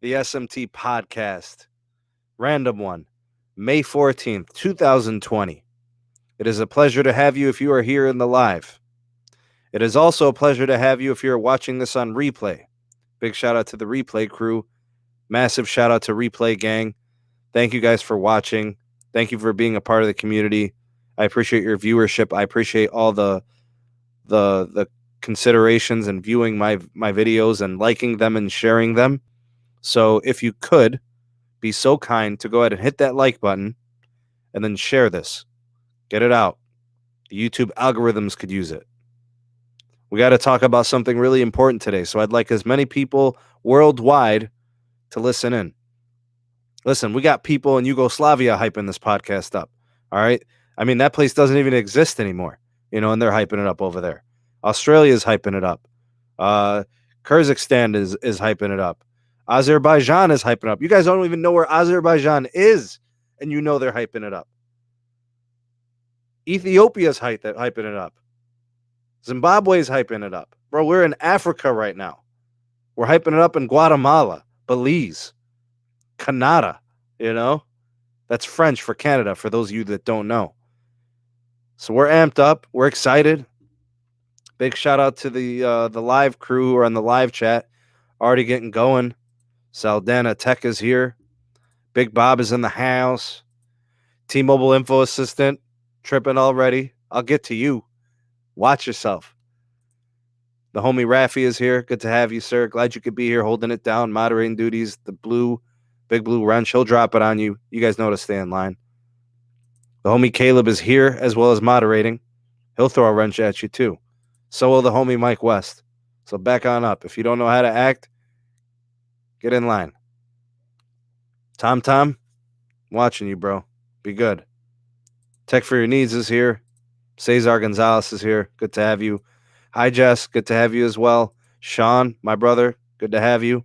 the SMT Podcast. Random one, May 14th, 2020. It is a pleasure to have you if you are here in the live. It is also a pleasure to have you if you're watching this on replay. Big shout out to the replay crew. Massive shout out to Replay Gang. Thank you guys for watching. Thank you for being a part of the community. I appreciate your viewership. I appreciate all the considerations and viewing my videos and liking them and sharing them. So if you could be so kind to go ahead and hit that like button and then share this. Get it out. The YouTube algorithms could use it. We got to talk about something really important today. So I'd like as many people worldwide to listen in. Listen, we got people in Yugoslavia hyping this podcast up. All right. I mean, that place doesn't even exist anymore, and they're hyping it up over there. Australia's hyping it up. Kyrgyzstan is hyping it up. Azerbaijan is hyping it up. You guys don't even know where Azerbaijan is, and they're hyping it up. Ethiopia's hyping it up. Zimbabwe's hyping it up. Bro, we're in Africa right now. We're hyping it up in Guatemala, Belize, Canada, That's French for Canada, for those of you that don't know. So we're amped up. We're excited. Big shout out to the live crew who are on the live chat. Already getting going. Saldana Tech is here. Big Bob is in the house. T-Mobile Info Assistant tripping already. I'll get to you. Watch yourself. The homie Rafi is here. Good to have you, sir. Glad you could be here holding it down, moderating duties. The Big Blue Wrench, he'll drop it on you. You guys know to stay in line. The homie Caleb is here as well as moderating. He'll throw a wrench at you too. So will the homie Mike West. So back on up. If you don't know how to act, get in line. Tom, I'm watching you, bro. Be good. Tech for Your Needs is here. Cesar Gonzalez is here. Good to have you. Hi, Jess. Good to have you as well. Sean, my brother. Good to have you.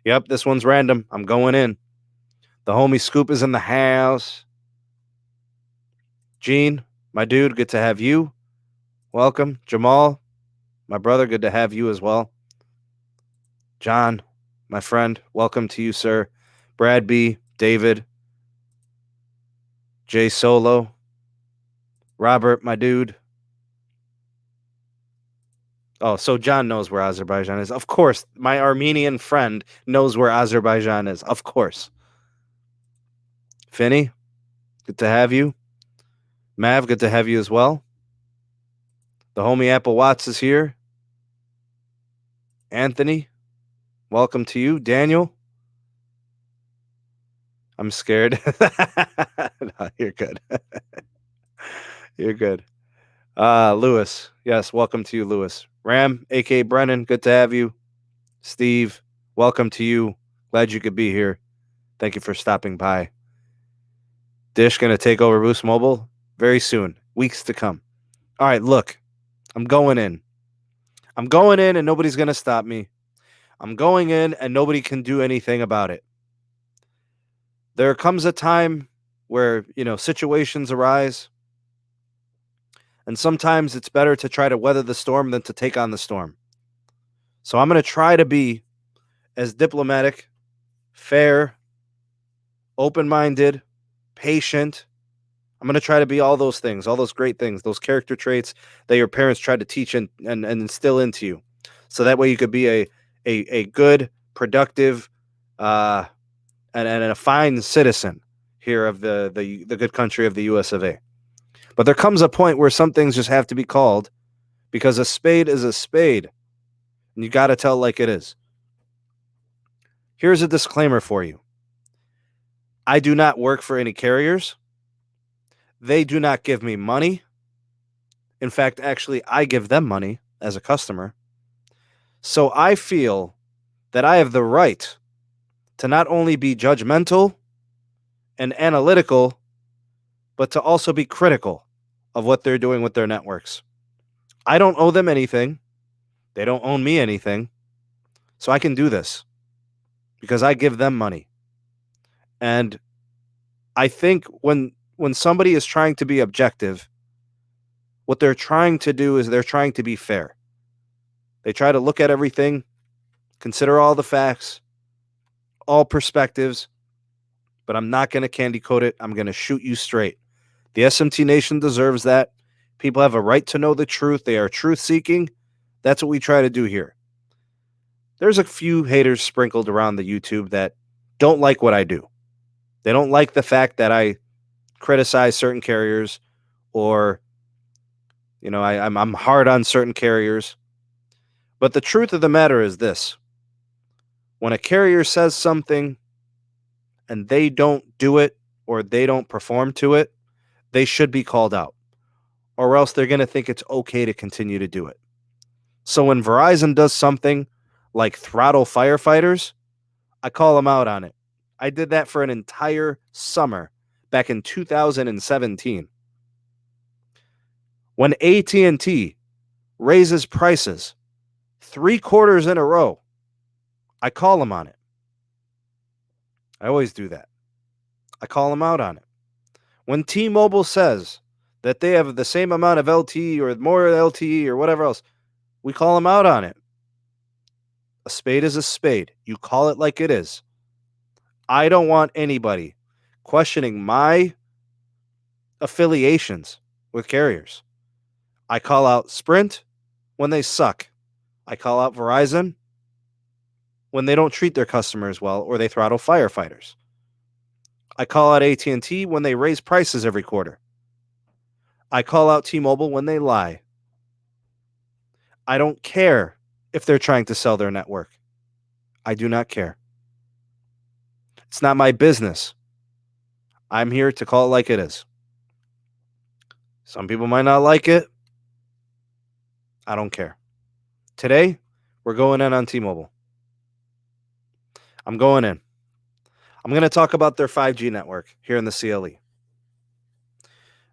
Yep, this one's random. I'm going in. The homie Scoop is in the house. Gene, my dude, good to have you. Welcome. Jamaal, my brother, good to have you as well. John, my friend, welcome to you, sir. Brad B, David, Jay Solo, Robert, my dude. Oh, so John knows where Azerbaijan is. Of course, my Armenian friend knows where Azerbaijan is. Of course. Finney, good to have you. Mav, good to have you as well. The homie Apple Watts is here. Anthony, welcome to you. Daniel, I'm scared. No, you're good. You're good. Lewis, yes, welcome to you, Lewis. Ram, a.k.a. Brennan, good to have you. Steve, welcome to you. Glad you could be here. Thank you for stopping by. Dish going to take over Boost Mobile very soon. Weeks to come. All right, look. I'm going in. I'm going in and nobody's going to stop me. I'm going in and nobody can do anything about it. There comes a time where, situations arise. And sometimes it's better to try to weather the storm than to take on the storm. So I'm going to try to be as diplomatic, fair, open-minded, patient. I'm going to try to be all those things, all those great things, those character traits that your parents tried to teach and instill into you. So that way you could be a good, productive, and a fine citizen here of the good country of the US of A. But there comes a point where some things just have to be called because a spade is a spade. And you got to tell it like it is. Here's a disclaimer for you. I do not work for any carriers. They do not give me money. In fact, actually, I give them money as a customer. So I feel that I have the right to not only be judgmental and analytical, but to also be critical of what they're doing with their networks. I don't owe them anything. They don't owe me anything. So I can do this because I give them money. And I think when somebody is trying to be objective, what they're trying to do is they're trying to be fair. They try to look at everything, consider all the facts, all perspectives, but I'm not going to candy coat it. I'm going to shoot you straight. The SMT Nation deserves that. People have a right to know the truth. They are truth seeking. That's what we try to do here. There's a few haters sprinkled around the YouTube that don't like what I do. They don't like the fact that I criticize certain carriers, or I'm hard on certain carriers. But the truth of the matter is this: when a carrier says something and they don't do it or they don't perform to it, they should be called out, or else they're going to think it's okay to continue to do it. So when Verizon does something like throttle firefighters, I call them out on it. I did that for an entire summer back in 2017. When AT&T raises prices 3 quarters in a row, I call them on it. I always do that. I call them out on it. When T-Mobile says that they have the same amount of LTE or more LTE or whatever else, we call them out on it. A spade is a spade. You call it like it is. I don't want anybody questioning my affiliations with carriers. I call out Sprint when they suck. I call out Verizon when they don't treat their customers well or they throttle firefighters. I call out AT&T when they raise prices every quarter. I call out T-Mobile when they lie. I don't care if they're trying to sell their network. I do not care. It's not my business. I'm here to call it like it is. Some people might not like it. I don't care. Today, we're going in on T-Mobile. I'm going in. I'm going to talk about their 5G network here in the CLE.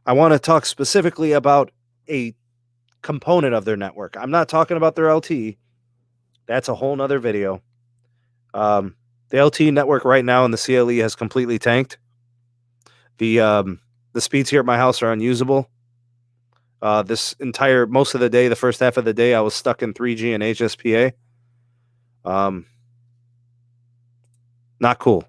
I want to talk specifically about a component of their network. I'm not talking about their LTE. That's a whole nother video. The LTE network right now in the CLE has completely tanked. The speeds here at my house are unusable. Most of the day, the first half of the day, I was stuck in 3G and HSPA. Not cool.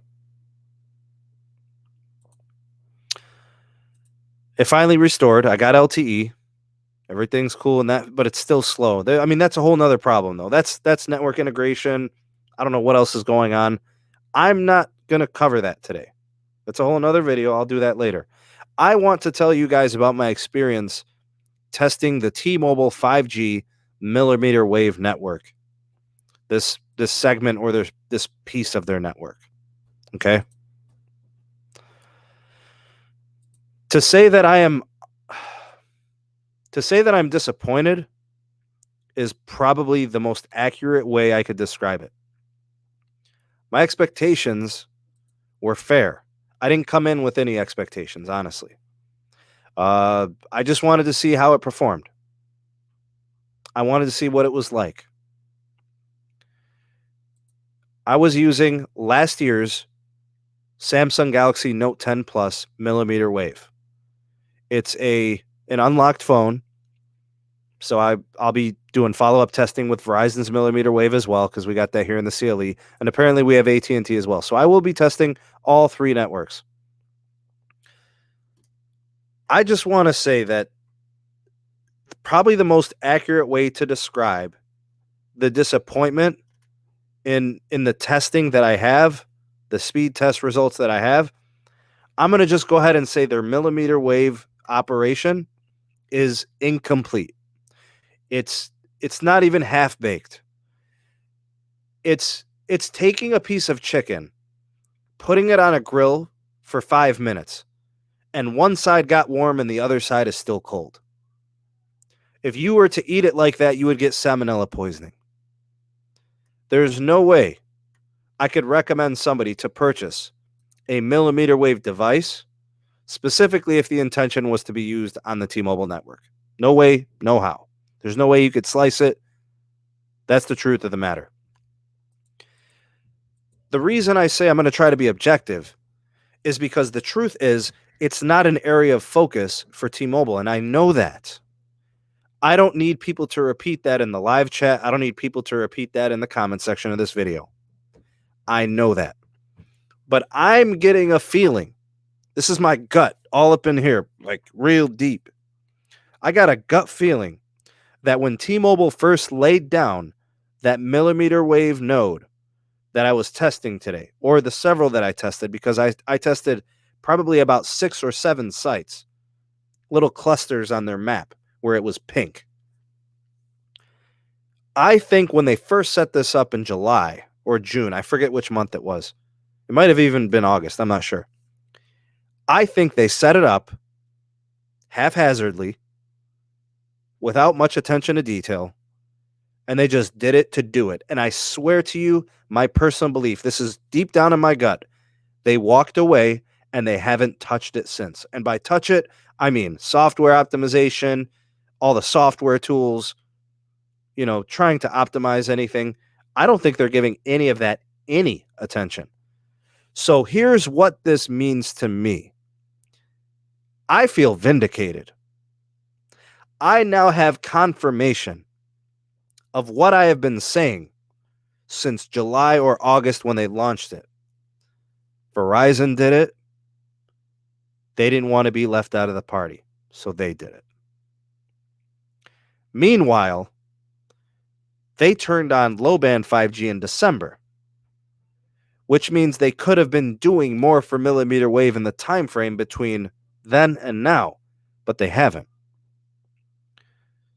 It finally restored. I got LTE. Everything's cool in that, but it's still slow. That's a whole nother problem, though. That's network integration. I don't know what else is going on. I'm not going to cover that today. That's a whole nother video. I'll do that later. I want to tell you guys about my experience testing the T-Mobile 5G mmWave network. This segment or this piece of their network. Okay? To say that I'm disappointed is probably the most accurate way I could describe it. My expectations were fair. I didn't come in with any expectations, honestly. I just wanted to see how it performed. I wanted to see what it was like. I was using last year's Samsung Galaxy Note 10 Plus mmWave. It's an unlocked phone, so I'll be doing follow-up testing with Verizon's mmWave as well, because we got that here in the CLE, and apparently we have AT&T as well. So I will be testing all 3 networks. I just want to say that probably the most accurate way to describe the disappointment in the testing that I have, the speed test results that I have, I'm going to just go ahead and say their mmWave operation is incomplete. It's not even half baked. It's taking a piece of chicken, putting it on a grill for 5 minutes, and one side got warm and the other side is still cold. If you were to eat it like that, you would get salmonella poisoning. There's no way I could recommend somebody to purchase a mmWave device, specifically if the intention was to be used on the T-Mobile network. No way, no how. There's no way you could slice it. That's the truth of the matter. The reason I say I'm going to try to be objective is because the truth is it's not an area of focus for T-Mobile, and I know that. I don't need people to repeat that in the live chat. I don't need people to repeat that in the comment section of this video. I know that. But I'm getting a feeling. This is my gut all up in here, like real deep. I got a gut feeling that when T-Mobile first laid down that mmWave node that I was testing today, or the several that I tested, because I tested probably about 6 or 7 sites, little clusters on their map where it was pink. I think when they first set this up in July or June, I forget which month it was. It might have even been August. I'm not sure. I think they set it up haphazardly, without much attention to detail, and they just did it to do it. And I swear to you, my personal belief, this is deep down in my gut, they walked away and they haven't touched it since. And by touch it, I mean software optimization, all the software tools, trying to optimize anything. I don't think they're giving any of that any attention. So here's what this means to me. I feel vindicated. I now have confirmation of what I have been saying since July or August when they launched it. Verizon did it. They didn't want to be left out of the party, so they did it. Meanwhile, they turned on low-band 5G in December, which means they could have been doing more for mmWave in the time frame between then and now, but they haven't.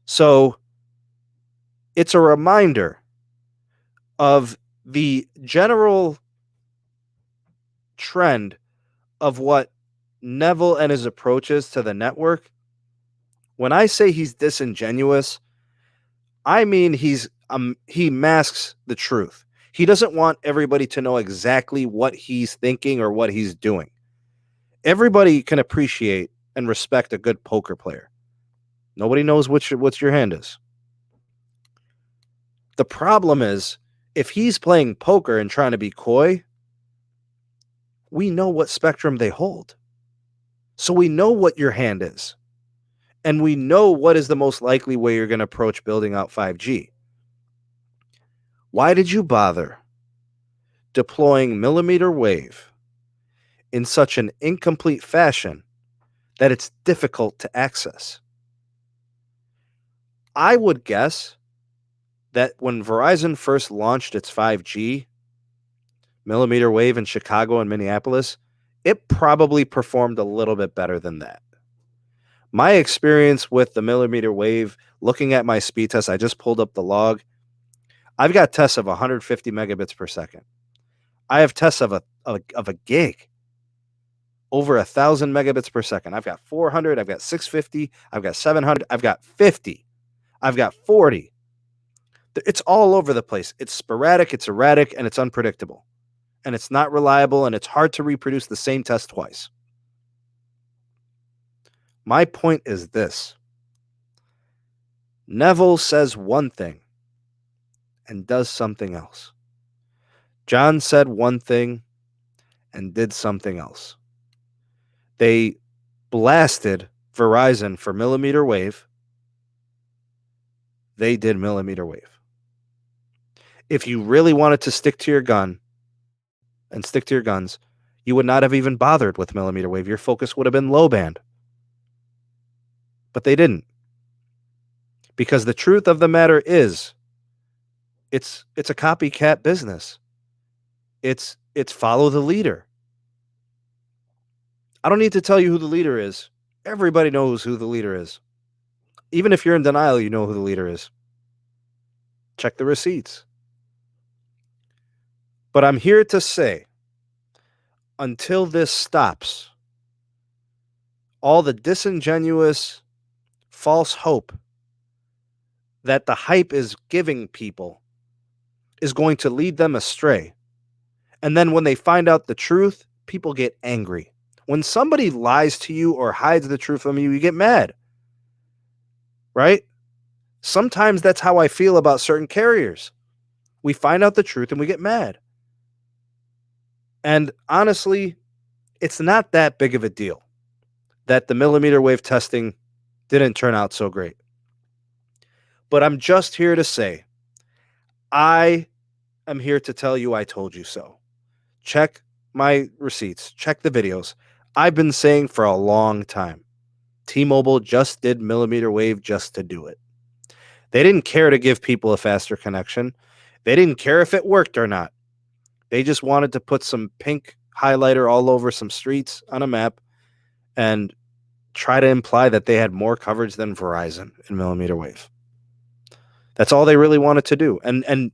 So it's a reminder of the general trend of what Neville and his approaches to the network. When I say he's disingenuous, I mean he masks the truth. He doesn't want everybody to know exactly what he's thinking or what he's doing. Everybody can appreciate and respect a good poker player. Nobody knows what your hand is. The problem is, if he's playing poker and trying to be coy, we know what spectrum they hold. So we know what your hand is. And we know what is the most likely way you're going to approach building out 5G. Why did you bother deploying mmWave in such an incomplete fashion that it's difficult to access? I would guess that when Verizon first launched its 5G mmWave in Chicago and Minneapolis, it probably performed a little bit better than that. My experience with the mmWave, looking at my speed test, I just pulled up the log. I've got tests of 150 megabits per second. I have tests of a gig, over 1,000 megabits per second. I've got 400, I've got 650, I've got 700, I've got 50, I've got 40. It's all over the place. It's sporadic, it's erratic, and it's unpredictable. And it's not reliable, and it's hard to reproduce the same test twice. My point is this. Neville says one thing and does something else. John said one thing and did something else. They blasted Verizon for mmWave. They did mmWave. If you really wanted to stick to your gun and stick to your guns, you would not have even bothered with mmWave. Your focus would have been low band. But they didn't. Because the truth of the matter is, it's a copycat business. It's follow the leader. I don't need to tell you who the leader is. Everybody knows who the leader is. Even if you're in denial, you know who the leader is. Check the receipts. But I'm here to say, until this stops, all the disingenuous, false hope that the hype is giving people is going to lead them astray. And then when they find out the truth, people get angry. When somebody lies to you or hides the truth from you, you get mad. Right? Sometimes that's how I feel about certain carriers. We find out the truth and we get mad. And honestly, it's not that big of a deal that the mmWave testing didn't turn out so great. But I'm just here to say, I am here to tell you I told you so. Check my receipts. Check the videos. I've been saying for a long time, T-Mobile just did mmWave just to do it. They didn't care to give people a faster connection. They didn't care if it worked or not. They just wanted to put some pink highlighter all over some streets on a map and try to imply that they had more coverage than Verizon in mmWave. That's all they really wanted to do. And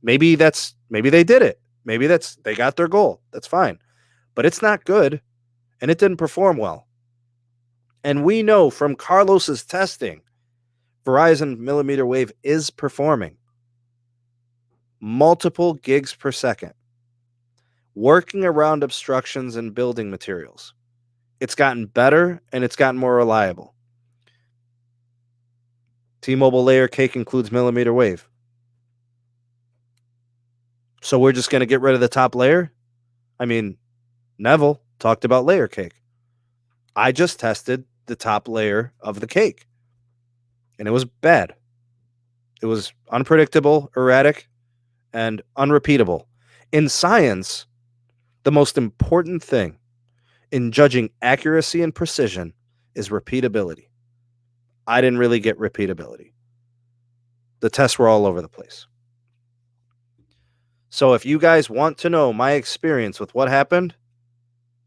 maybe they did it. Maybe they got their goal. That's fine. But it's not good, and it didn't perform well. And we know from Carlos's testing, Verizon mmWave is performing multiple gigs per second, working around obstructions and building materials. It's gotten better and it's gotten more reliable. T-Mobile layer cake includes mmWave. So we're just going to get rid of the top layer? I mean, Neville talked about layer cake. I just tested the top layer of the cake, and it was bad. It was unpredictable, erratic, and unrepeatable. In science, the most important thing in judging accuracy and precision is repeatability. I didn't really get repeatability. The tests were all over the place. So if you guys want to know my experience with what happened,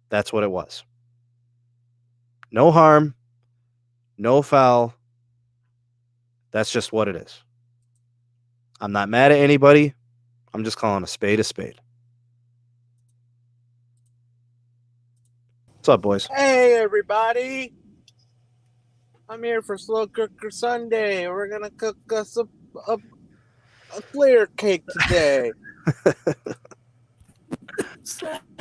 that's what it was. No harm, no foul. That's just what it is. I'm not mad at anybody. I'm just calling a spade a spade. What's up, boys? Hey, everybody. I'm here for Slow Cooker Sunday. We're going to cook us a layer cake today.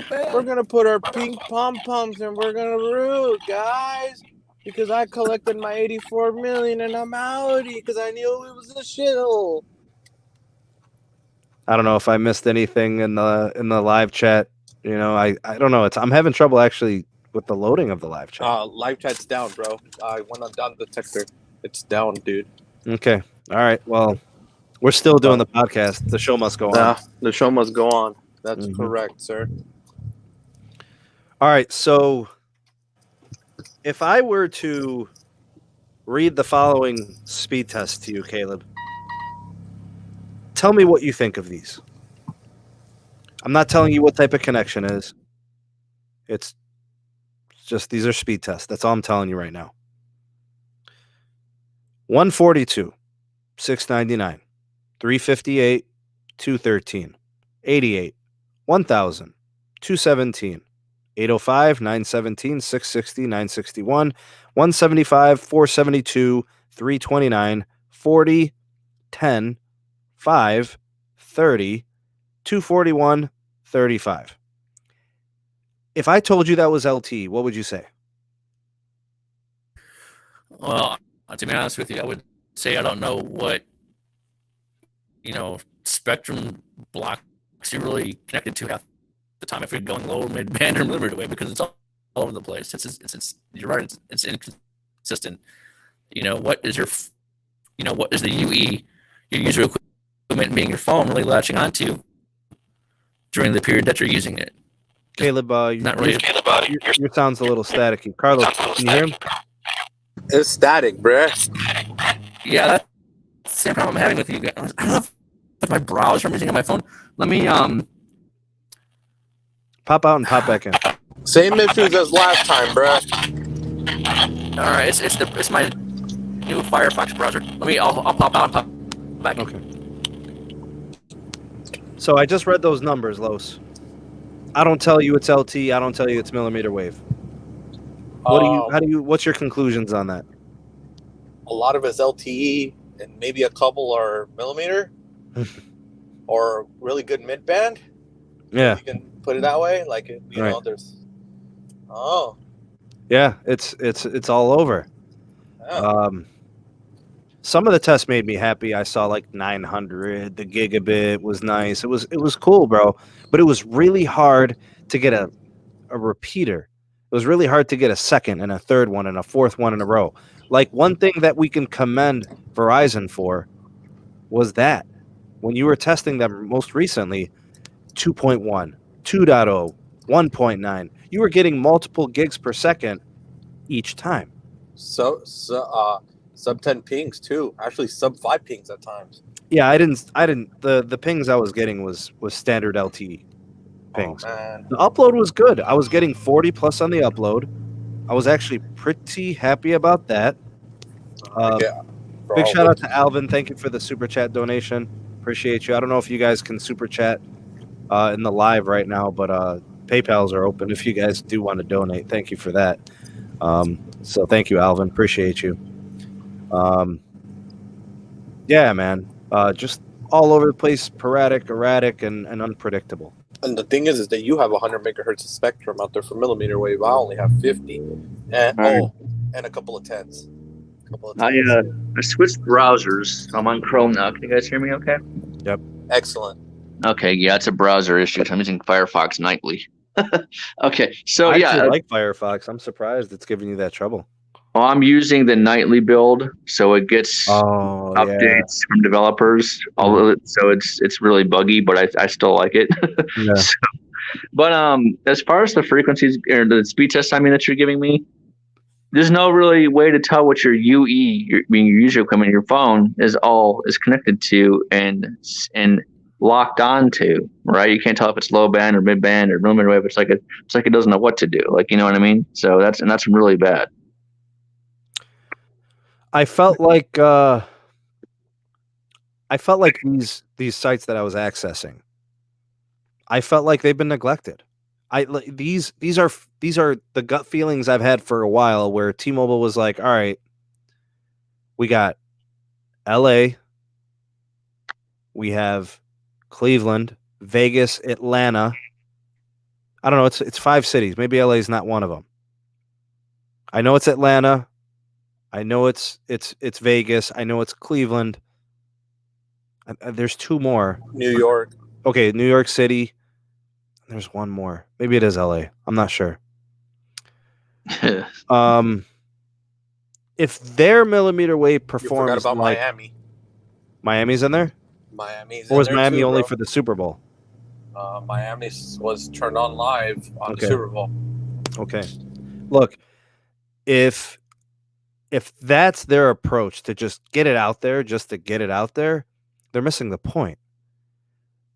We're going to put our pink pom-poms and we're going to root, guys. Because I collected my 84 million and I'm outie because I knew it was a shithole. I don't know if I missed anything in the live chat. You know, I don't know. I'm having trouble actually with the loading of the live chat. Live chat's down, bro. I went on down the texter. It's down, dude. Okay. All right. Well, we're still doing the podcast. The show must go on. The show must go on. That's correct, sir. All right. So if I were to read the following speed test to you, Caleb, tell me what you think of these. I'm not telling you what type of connection it is. It's just these are speed tests. That's all I'm telling you right now. 142, 699, 358, 213, 88, 1000, 217, 805, 917, 660, 961, 175, 472, 329, 40, 10, 5, 30, 241, 35. If I told you that was LT, what would you say? Well, to be honest with you, I would say I don't know what, spectrum blocks you're really connected to half the time if you're going low, mid-band, or mmWave because it's all over the place. You're right, it's inconsistent. What is what is the UE, your user equipment being your phone, really latching onto during the period that you're using it? Caleb, your sound's a little staticky. Carlos, can you hear him? It's static, bruh. Yeah, that's the same problem I'm having with you guys. I don't know if my browser I'm using on my phone. Let me pop out and pop back in. Same issues as last time, bruh. All right, it's my new Firefox browser. I'll pop out and pop back in. Okay. So I just read those numbers, Los. I don't tell you it's LT. I don't tell you it's mmWave. What's your conclusions on that? A lot of it's LTE, and maybe a couple are millimeter, or really good mid band. Yeah, you can put it that way. Like know, there's. Oh. Yeah, it's all over. Yeah. Some of the tests made me happy. I saw like 900. The gigabit was nice. It was cool, bro. But it was really hard to get a repeater. It was really hard to get a second and a third one and a fourth one in a row. Like one thing that we can commend Verizon for was that when you were testing them most recently, 2.1, 2.0, 1.9. You were getting multiple gigs per second each time. Sub 10 pings too. Actually, sub 5 pings at times. Yeah, I didn't. The pings I was getting was standard LTE pings. Oh man, The upload was good. I was getting 40 plus on the upload. I was actually pretty happy about that. Big shout out to Alvin. Thank you for the super chat donation. Appreciate you. I don't know if you guys can super chat in the live right now, but PayPals are open if you guys do want to donate. Thank you for that. So thank you, Alvin. Appreciate you. Yeah, man. Just all over the place, erratic, and unpredictable. And the thing is that you have 100 megahertz of spectrum out there for millimeter wave. I only have 50, and and a couple of tens. I switched browsers. I'm on Chrome now. Can you guys hear me? Okay. Yep. Excellent. Okay. Yeah, it's a browser issue. I'm using Firefox nightly. Okay. So I yeah, actually like Firefox. I'm surprised it's giving you that trouble. well, I'm using the nightly build, so it gets updates from developers. Although so it's really buggy, but I still like it. Yeah. But as far as the frequencies or the speed test, that you're giving me, there's no really way to tell what your UE, your user equipment, your phone is connected to and locked on to, right? You can't tell if it's low band or mid band or millimeter wave. It's like it doesn't know what to do. Like, you know what I mean? So that's really bad. I felt like these sites that I was accessing, I felt like they've been neglected. These are the gut feelings I've had for a while, where T-Mobile was like, all right, we got LA, we have Cleveland, Vegas, Atlanta. I don't know, it's 5 cities. Maybe LA is not one of them. I know it's Atlanta. I know it's Vegas. I know it's Cleveland. There's 2 more. New York. Okay, New York City. There's 1 more. Maybe it is LA. I'm not sure. If their millimeter wave performs, you forgot about like Miami. Miami's in there? Miami's Or was in there Miami too, only bro. for the Super Bowl? Miami was turned on live on the Super Bowl. Okay. Look, if that's their approach, to just get it out there, just to get it out there, they're missing the point.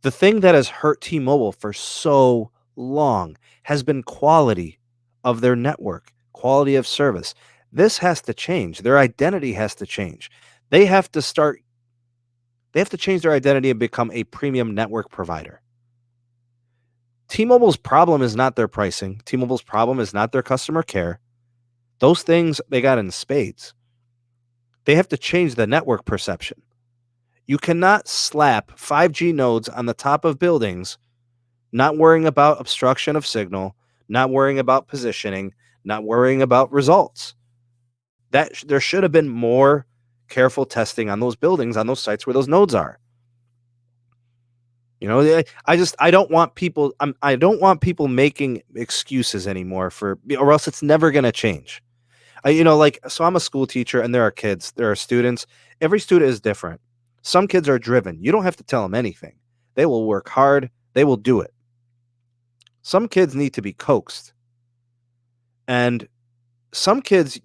The thing that has hurt T-Mobile for so long has been quality of their network, quality of service. This has to change. Their identity has to change. They have to change their identity and become a premium network provider. T-Mobile's problem is not their pricing. T-Mobile's problem is not their customer care. Those things they got in spades. They have to change the network perception. You cannot slap 5G nodes on the top of buildings, not worrying about obstruction of signal, not worrying about positioning, not worrying about results. There should have been more careful testing on those buildings, on those sites where those nodes are. You know, I don't want people making excuses anymore or else it's never going to change. So I'm a school teacher, and there are kids, there are students. Every student is different. Some kids are driven. You don't have to tell them anything. They will work hard. They will do it. Some kids need to be coaxed. And some kids,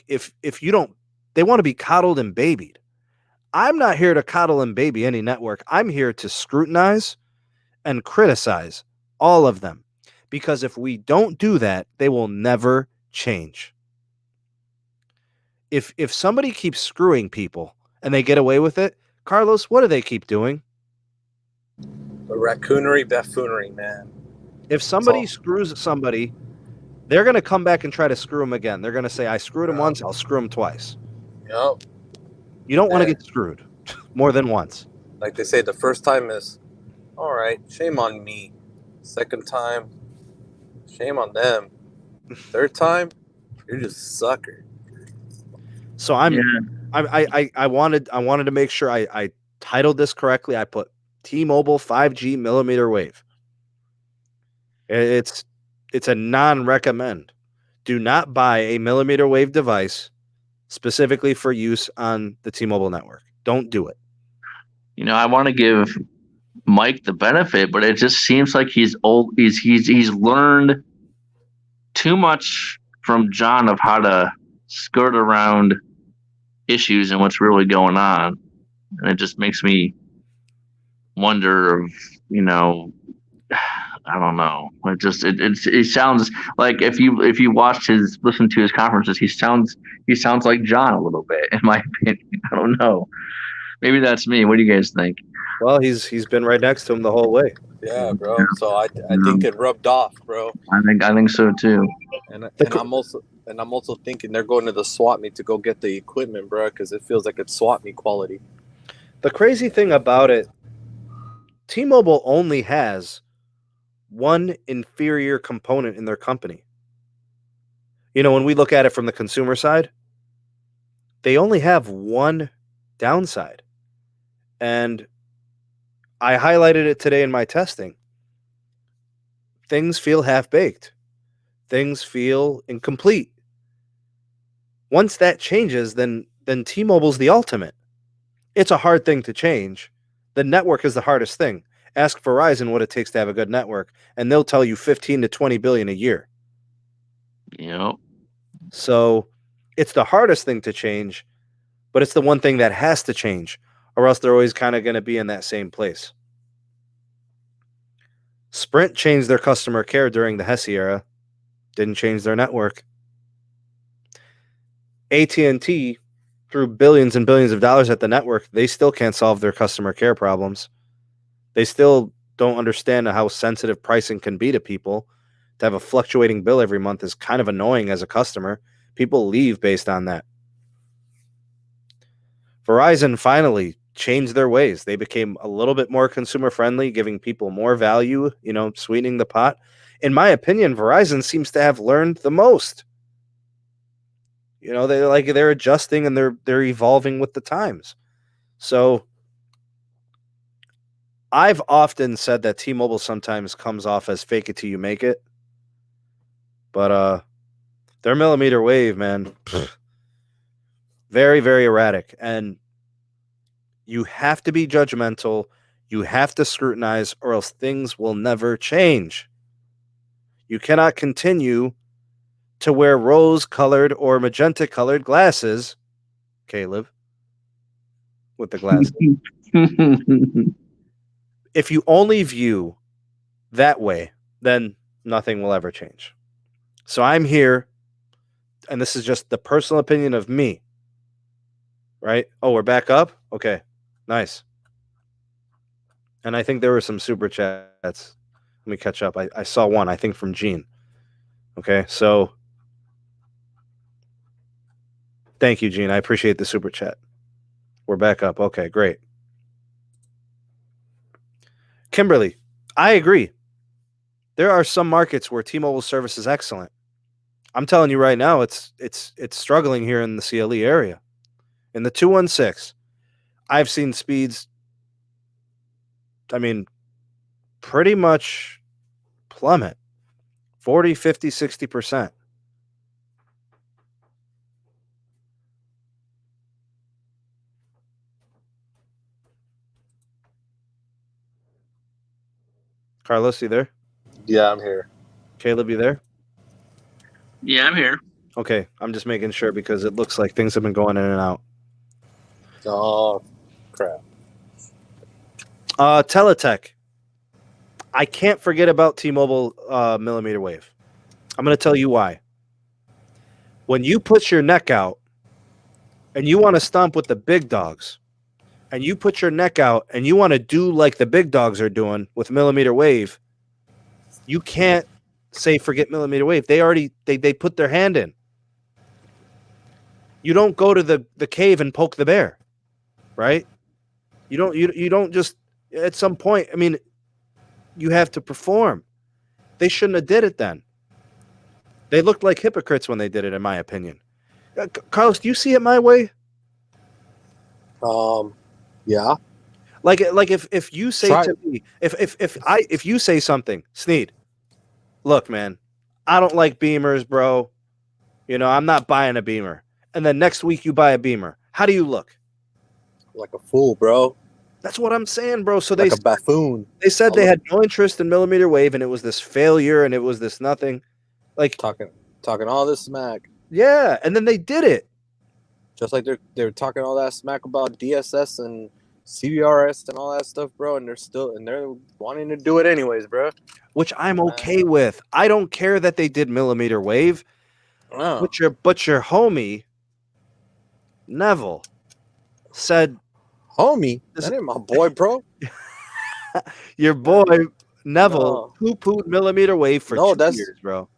if you don't, they want to be coddled and babied. I'm not here to coddle and baby any network. I'm here to scrutinize and criticize all of them. Because if we don't do that, they will never change. If somebody keeps screwing people and they get away with it, Carlos, what do they keep doing? The raccoonery, buffoonery, man. If somebody screws somebody, they're going to come back and try to screw them again. They're going to say, I screwed him once, I'll screw him twice. Yep. You don't want to get screwed more than once. Like they say, the first time is, all right, shame on me. Second time, shame on them. Third time, you're just a sucker. So I wanted to make sure I titled this correctly. I put T-Mobile 5G millimeter wave. It's a non-recommend. Do not buy a millimeter wave device specifically for use on the T-Mobile network. Don't do it. I want to give Mike the benefit, but it just seems like he's old. He's learned too much from John of how to skirt around issues and what's really going on, and it just makes me wonder of, I don't know. It sounds like if you listen to his conferences, he sounds like John a little bit, in my opinion. I don't know. Maybe that's me. What do you guys think? Well, he's been right next to him the whole way. Yeah, bro. So I think it rubbed off, bro. I think so too. And I'm also thinking they're going to the swap meet to go get the equipment, bro, because it feels like it's swap meet quality. The crazy thing about it, T-Mobile only has one inferior component in their company. When we look at it from the consumer side, they only have one downside. And I highlighted it today in my testing. Things feel half-baked. Things feel incomplete. Once that changes, then T-Mobile's the ultimate. It's a hard thing to change. The network is the hardest thing. Ask Verizon what it takes to have a good network, and they'll tell you 15 to 20 billion a year. Yep. So it's the hardest thing to change, but it's the one thing that has to change, or else they're always kind of going to be in that same place. Sprint changed their customer care during the Hesse era. Didn't change their network. AT&T threw billions and billions of dollars at the network. They still can't solve their customer care problems. They still don't understand how sensitive pricing can be to people. To have a fluctuating bill every month is kind of annoying as a customer. People leave based on that. Verizon finally changed their ways. They became a little bit more consumer friendly, giving people more value, sweetening the pot. In my opinion, Verizon seems to have learned the most. They're adjusting and they're evolving with the times. So I've often said that T-Mobile sometimes comes off as fake it till you make it. But their millimeter wave, man, very, very erratic. And you have to be judgmental. You have to scrutinize, or else things will never change. You cannot continue to wear rose-colored or magenta-colored glasses, Caleb, with the glasses. If you only view that way, then nothing will ever change. So I'm here, and this is just the personal opinion of me, right? Oh, we're back up? Okay, nice. And I think there were some super chats. Let me catch up. I saw one, I think, from Gene. Okay, so thank you, Gene. I appreciate the super chat. We're back up. Okay, great. Kimberly, I agree. There are some markets where T-Mobile service is excellent. I'm telling you right now, it's struggling here in the CLE area. In the 216, I've seen speeds, pretty much plummet. 40, 50, 60%. Carlos, you there? Yeah, I'm here. Caleb, you there? Yeah, I'm here. Okay, I'm just making sure because it looks like things have been going in and out. Oh, crap. Teletech. I can't forget about T-Mobile millimeter wave. I'm going to tell you why. When you put your neck out and you want to stomp with the big dogs, and you put your neck out and you want to do like the big dogs are doing with millimeter wave, you can't say forget millimeter wave. They already they put their hand in. You don't go to the cave and poke the bear, right? You don't just at some point. You have to perform. They shouldn't have did it then. They looked like hypocrites when they did it, in my opinion. Carlos, do you see it my way? Yeah. Like if you say to me, if you say something, Sneed, look, man, I don't like Beamers, bro. I'm not buying a Beamer. And then next week you buy a Beamer. How do you look? Like a fool, bro. That's what I'm saying, bro. So like a buffoon. They said they had no interest in millimeter wave, and it was this failure, and it was this nothing. Like talking all this smack. Yeah, and then they did it. Just like they're talking all that smack about DSS and CBRS and all that stuff, bro, and they're wanting to do it anyways, bro. Which I'm okay with. I don't care that they did millimeter wave. Oh. But your homie Neville said, "Homie, that ain't my boy, bro." Your boy Neville poo-pooed millimeter wave for 2 years, bro.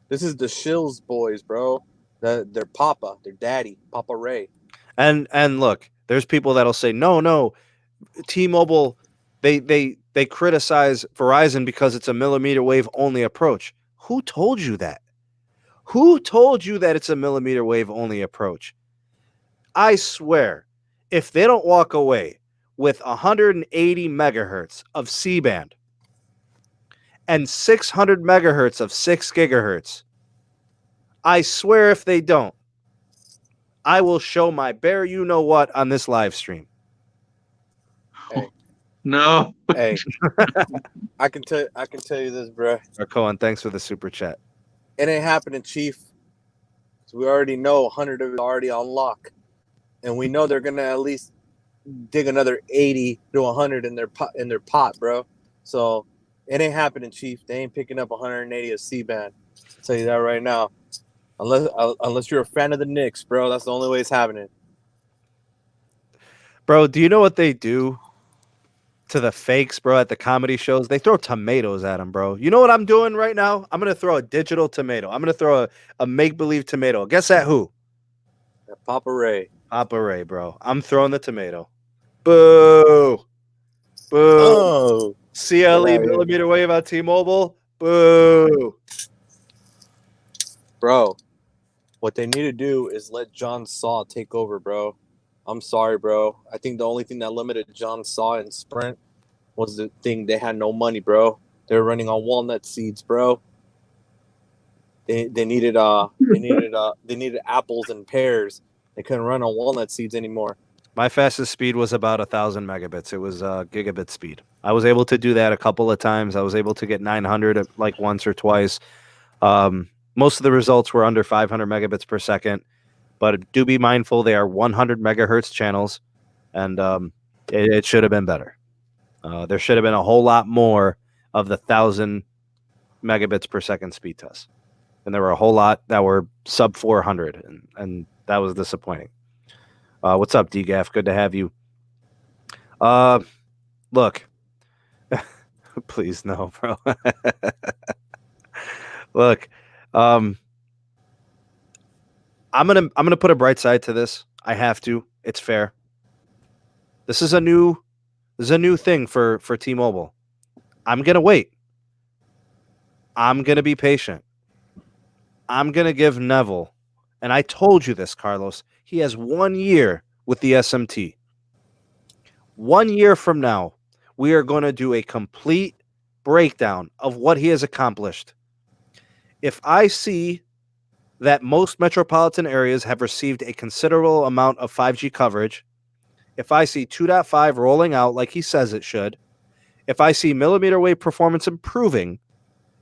This is the Shills boys, bro. Their papa, their daddy, Papa Ray. And look, there's people that'll say, no, T-Mobile, they criticize Verizon because it's a millimeter wave only approach. Who told you that? Who told you that it's a millimeter wave only approach? I swear, if they don't walk away with 180 megahertz of C-band and 600 megahertz of 6 gigahertz, I swear if they don't, I will show my bear you-know-what on this live stream. Hey. No. Hey. I can tell you this, bro. Cohen, thanks for the super chat. It ain't happening, Chief. So we already know 100 of it already on lock. And we know they're going to at least dig another 80 to 100 in their pot, bro. So it ain't happening, Chief. They ain't picking up 180 of C-band. I'll tell you that right now. Unless you're a fan of the Knicks, bro. That's the only way it's happening. Bro, do you know what they do to the fakes, bro, at the comedy shows? They throw tomatoes at them, bro. You know what I'm doing right now? I'm going to throw a digital tomato. I'm going to throw a make-believe tomato. Guess at who? At Papa Ray. Papa Ray, bro. I'm throwing the tomato. Boo. Boo. Oh. CLE millimeter wave on T-Mobile. Boo. Bro, what they need to do is let John Saw take over, bro. I'm sorry, bro. I think the only thing that limited John Saw and Sprint was the thing they had no money, bro. They were running on walnut seeds, bro. They needed apples and pears. They couldn't run on walnut seeds anymore. My fastest speed was about 1,000 megabits. It was gigabit speed. I was able to do that a couple of times. I was able to get 900 like once or twice. Most of the results were under 500 megabits per second, but do be mindful they are 100 megahertz channels, and it should have been better. There should have been a whole lot more of the 1,000 megabits per second speed tests, and there were a whole lot that were sub 400, and that was disappointing. What's up, DGAF? Good to have you. Look, please no, bro. Look. I'm gonna put a bright side to this. I have to. It's fair. This is a new thing for T-Mobile. I'm gonna wait. I'm gonna be patient. I'm gonna give Neville, and I told you this, Carlos. He has 1 year with the SMT. 1 year from now, we are going to do a complete breakdown of what he has accomplished. If I see that most metropolitan areas have received a considerable amount of 5G coverage, if I see 2.5 rolling out like he says it should, if I see millimeter wave performance improving,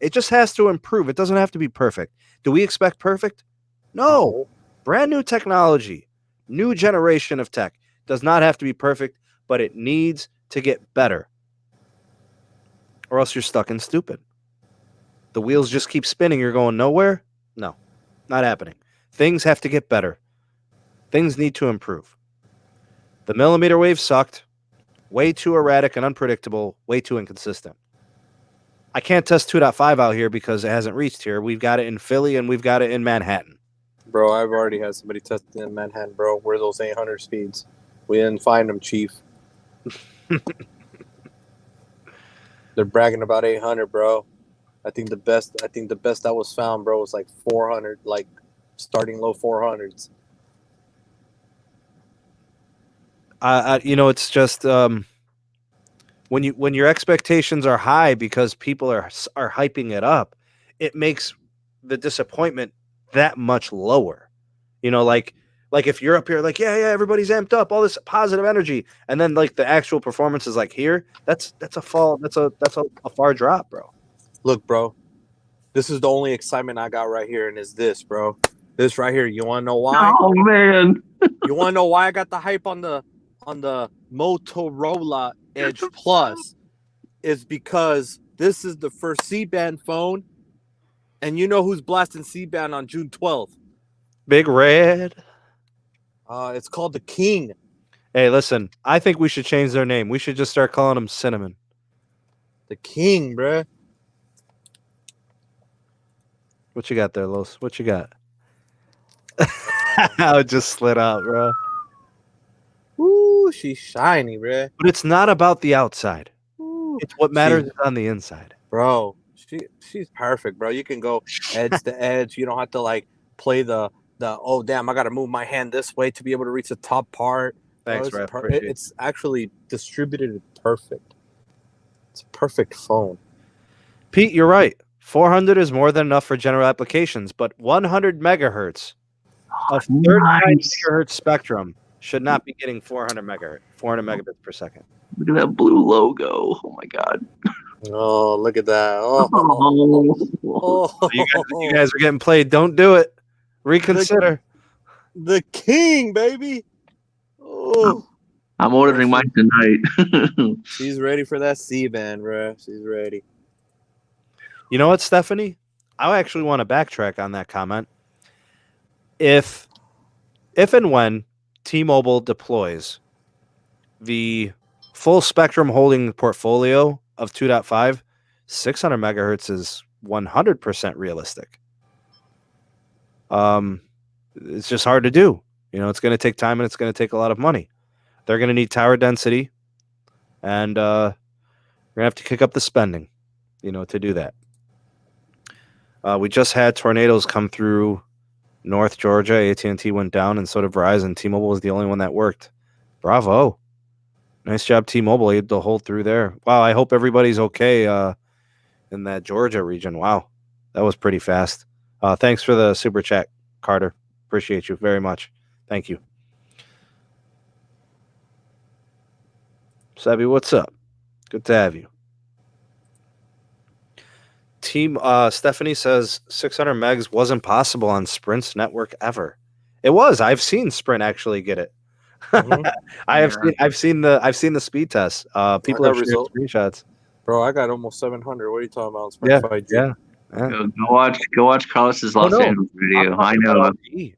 it just has to improve. It doesn't have to be perfect. Do we expect perfect? No. Brand new technology, new generation of tech. Does not have to be perfect, but it needs to get better. Or else you're stuck in stupid. The wheels just keep spinning. You're going nowhere? No, not happening. Things have to get better. Things need to improve. The millimeter wave sucked. Way too erratic and unpredictable. Way too inconsistent. I can't test 2.5 out here because it hasn't reached here. We've got it in Philly and we've got it in Manhattan. Bro, I've already had somebody test it in Manhattan, bro. Where are those 800 speeds? We didn't find them, Chief. They're bragging about 800, bro. I think the best that was found, bro, was like 400, like starting low 400s. It's just when your expectations are high because people are hyping it up, it makes the disappointment that much lower. Like Like if you're up here, like yeah, everybody's amped up, all this positive energy, and then like the actual performance is like here, that's a fall, that's a far drop, bro. Look, bro, this is the only excitement I got right here, and it's this, bro. This right here. You want to know why? Oh man. You want to know why I got the hype on the Motorola Edge Plus? Is because this is the first C-band phone, and you know who's blasting C-band on June 12th? Big Red. It's called the King. Hey, listen, I think we should change their name. We should just start calling them Cinnamon. The King, bruh. What you got there, Los? What you got? I just slid out, bro. Ooh, she's shiny, bruh. But it's not about the outside. Ooh. It's what matters is on the inside. Bro, she's perfect, bro. You can go edge to edge. You don't have to like play the oh damn, I gotta move my hand this way to be able to reach the top part. Thanks, bro, Ref. it's actually distributed perfect. It's a perfect phone. Pete, you're right. 400 is more than enough for general applications, but 100 megahertz of 35 megahertz spectrum should not be getting 400 megabits per second. Look at that blue logo. Oh my god. Oh, look at that. Oh. You guys are getting played. Don't do it. Reconsider. The King, baby. Oh. I'm ordering mine tonight. She's ready for that C-band, bro. She's ready. You know what, Stephanie? I actually want to backtrack on that comment. If and when T-Mobile deploys the full spectrum holding portfolio of 2.5, 600 megahertz is 100% realistic. It's just hard to do. You know, it's going to take time and it's going to take a lot of money. They're going to need tower density, and we're going to have to kick up the spending, you know, to do that. We just had tornadoes come through North Georgia. AT&T went down, and so did Verizon. T-Mobile was the only one that worked. Bravo. Nice job, T-Mobile. You had to hold through there. Wow, I hope everybody's okay in that Georgia region. Wow, that was pretty fast. Thanks for the super chat, Carter. Appreciate you very much. Thank you. Sabby, what's up? Good to have you. Stephanie says 600 megs wasn't possible on Sprint's network ever. It was. I've seen Sprint actually get it. Mhm. I've seen the speed test. People have shared screenshots. Bro, I got almost 700. What are you talking about? Yeah, Sprint 5G? yeah. Go watch Carlos's Los Angeles video. I know.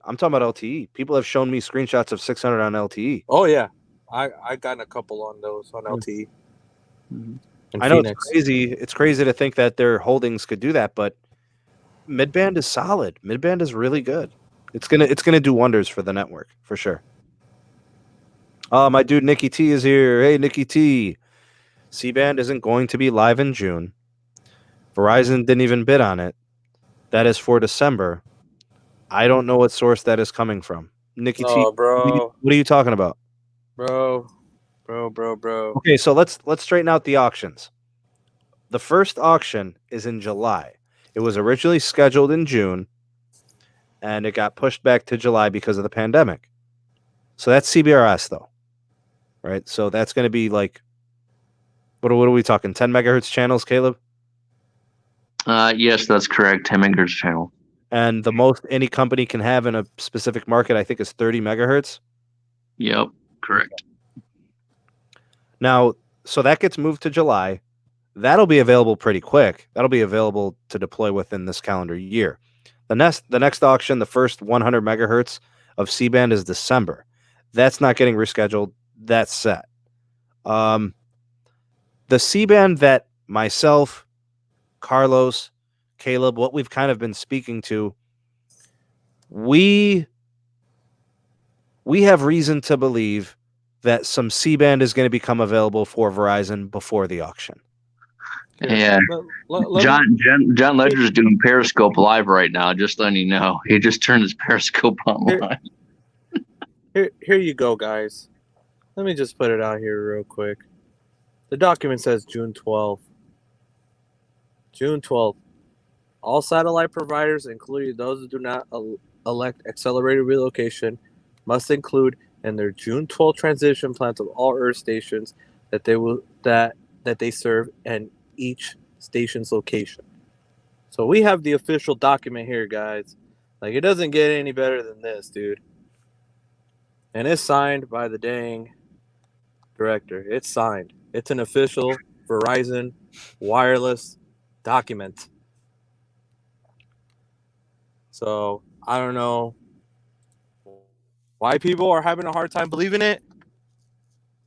I'm talking about LTE. People have shown me screenshots of 600 on LTE. Oh yeah, I got a couple on those on LTE. Mm-hmm. In I know Phoenix. it's crazy. It's crazy to think that their holdings could do that, but midband is solid. Midband is really good. It's gonna do wonders for the network for sure. My dude Nicky T is here. Hey Nicky T. C-band isn't going to be live in June. Verizon didn't even bid on it. That is for December. I don't know what source that is coming from. Nicky T. Bro. What are you talking about? Bro. Okay, so let's straighten out the auctions. The first auction is in July. It was originally scheduled in June, and it got pushed back to July because of the pandemic. So that's CBRS, though, right? So that's going to be like, what are we talking? 10 megahertz channels, Caleb? Yes, that's correct. 10 megahertz channel. And the most any company can have in a specific market, I think, is 30 megahertz. Yep, correct. Now, so that gets moved to July. That'll be available pretty quick. That'll be available to deploy within this calendar year. The next auction, the first 100 megahertz of C-band is December. That's not getting rescheduled. That's set. The C-band that myself, Carlos, Caleb, what we've kind of been speaking to, we have reason to believe that some C-band is going to become available for Verizon before the auction. Yeah. John Ledger's doing Periscope live right now, just letting you know. He just turned his Periscope online. Here you go, guys. Let me just put it out here real quick. The document says June 12th. June 12th. All satellite providers, including those who do not elect accelerated relocation, must include in their June 12 transition plans of all Earth stations that they serve and each station's location. So we have the official document here, guys. Like, it doesn't get any better than this, dude. And it's signed by the dang director. It's signed. It's an official Verizon wireless document. So I don't know why people are having a hard time believing it.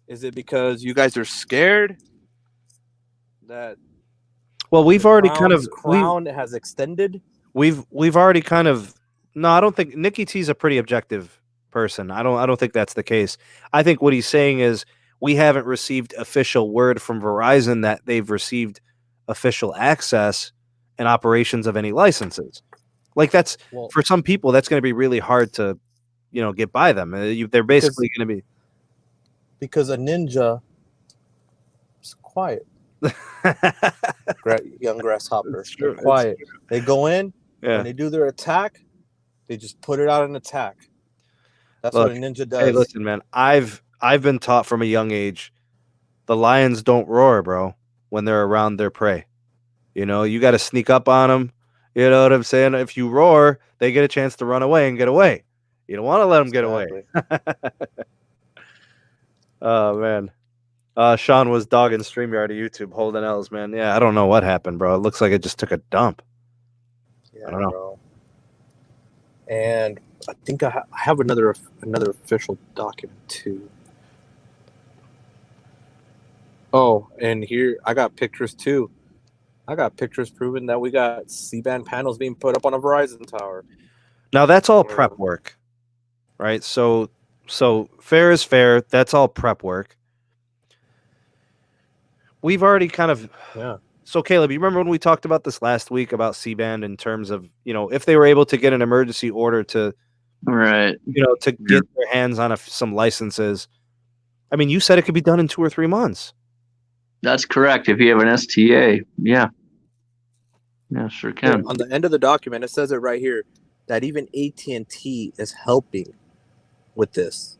Is it because you guys are scared that Well, we've already kind of crown has extended? We've already kind of no. I don't think Nicky T's a pretty objective person. I don't think that's the case. I think what he's saying is we haven't received official word from Verizon that they've received official access and operations of any licenses. Like that's for some people that's going to be really hard to, get by them. They're basically going to be because a ninja is quiet. Young grasshopper. They're quiet. They go in and they do their attack. They just put it out an attack. That's what a ninja does. Hey, listen, man. I've been taught from a young age, the lions don't roar, bro, when they're around their prey. You got to sneak up on them. You know what I'm saying? If you roar, they get a chance to run away and get away. You don't want to let them get away. Oh, man. Sean was dogging StreamYard to YouTube, holding L's, man. Yeah, I don't know what happened, bro. It looks like it just took a dump. Yeah, I don't know. Bro. And I think I have another official document too. Oh, and here I got pictures too. I got pictures proving that we got C-band panels being put up on a Verizon tower. Now that's all prep work, right? So fair is fair. That's all prep work. We've already kind of So Caleb, you remember when we talked about this last week about C-band in terms of if they were able to get an emergency order to to get their hands on some licenses. I mean, you said it could be done in 2 or 3 months. That's correct. If you have an STA, yeah, sure can. On the end of the document, it says it right here that even AT&T is helping with this.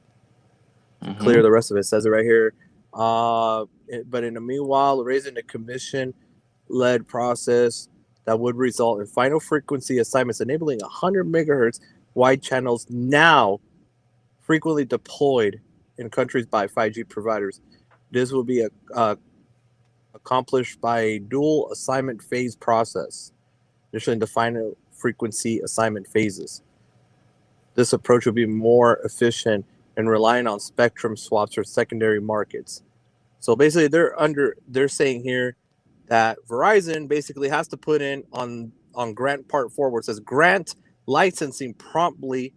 Clear the rest of it. It says it right here. But in the meanwhile, raising the commission-led process that would result in final frequency assignments enabling 100 megahertz wide channels now frequently deployed in countries by 5G providers. This will be accomplished by a dual assignment phase process, initially in the final frequency assignment phases. This approach will be more efficient and relying on spectrum swaps for secondary markets. So basically, they're saying here that Verizon basically has to put in on grant part 4 where it says grant licensing promptly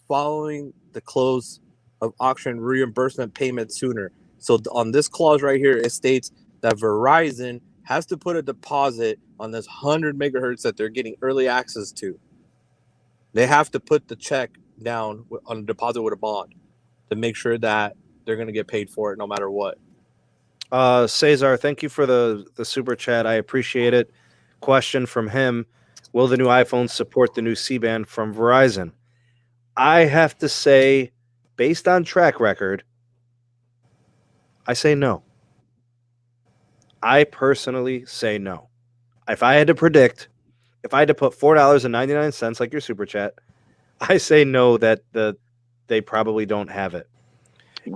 following the close of auction reimbursement payment sooner. So on this clause right here, it states that Verizon has to put a deposit on this 100 megahertz that they're getting early access to. They have to put the check down on a deposit with a bond to make sure that they're going to get paid for it no matter what. Cesar, thank you for the super chat. I appreciate it. Question from him: will the new iPhones support the new C-band from Verizon? I have to say, based on track record, I say no. I personally say no. If I had to predict, if I had to put $4.99 like your super chat, I say no that they probably don't have it.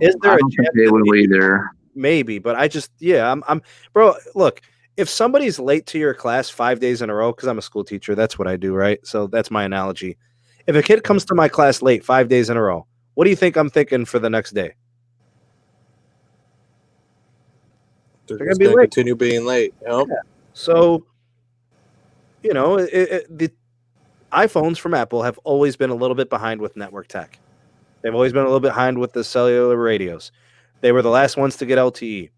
Is there I don't think they will either. Maybe, but I just I'm bro. Look, if somebody's late to your class 5 days in a row, because I'm a school teacher, that's what I do, right? So that's my analogy. If a kid comes to my class late 5 days in a row, what do you think I'm thinking for the next day? They're going to continue being late. Yeah. So, the iPhones from Apple have always been a little bit behind with network tech. They've always been a little bit behind with the cellular radios. They were the last ones to get LTE.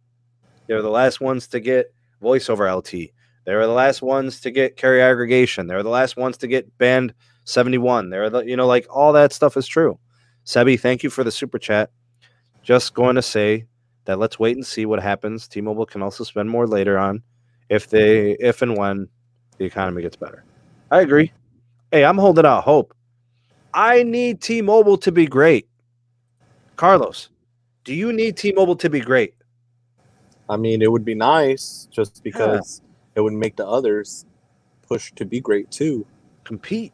They were the last ones to get voice over LTE. They were the last ones to get carrier aggregation. They were the last ones to get band 71. They're the, all that stuff is true. Sebi, thank you for the super chat. Just going to say that let's wait and see what happens. T-Mobile can also spend more later on if and when the economy gets better. I agree. Hey, I'm holding out hope. I need T-Mobile to be great. Carlos, do you need T-Mobile to be great? I mean, it would be nice just because it would make the others push to be great too. Compete.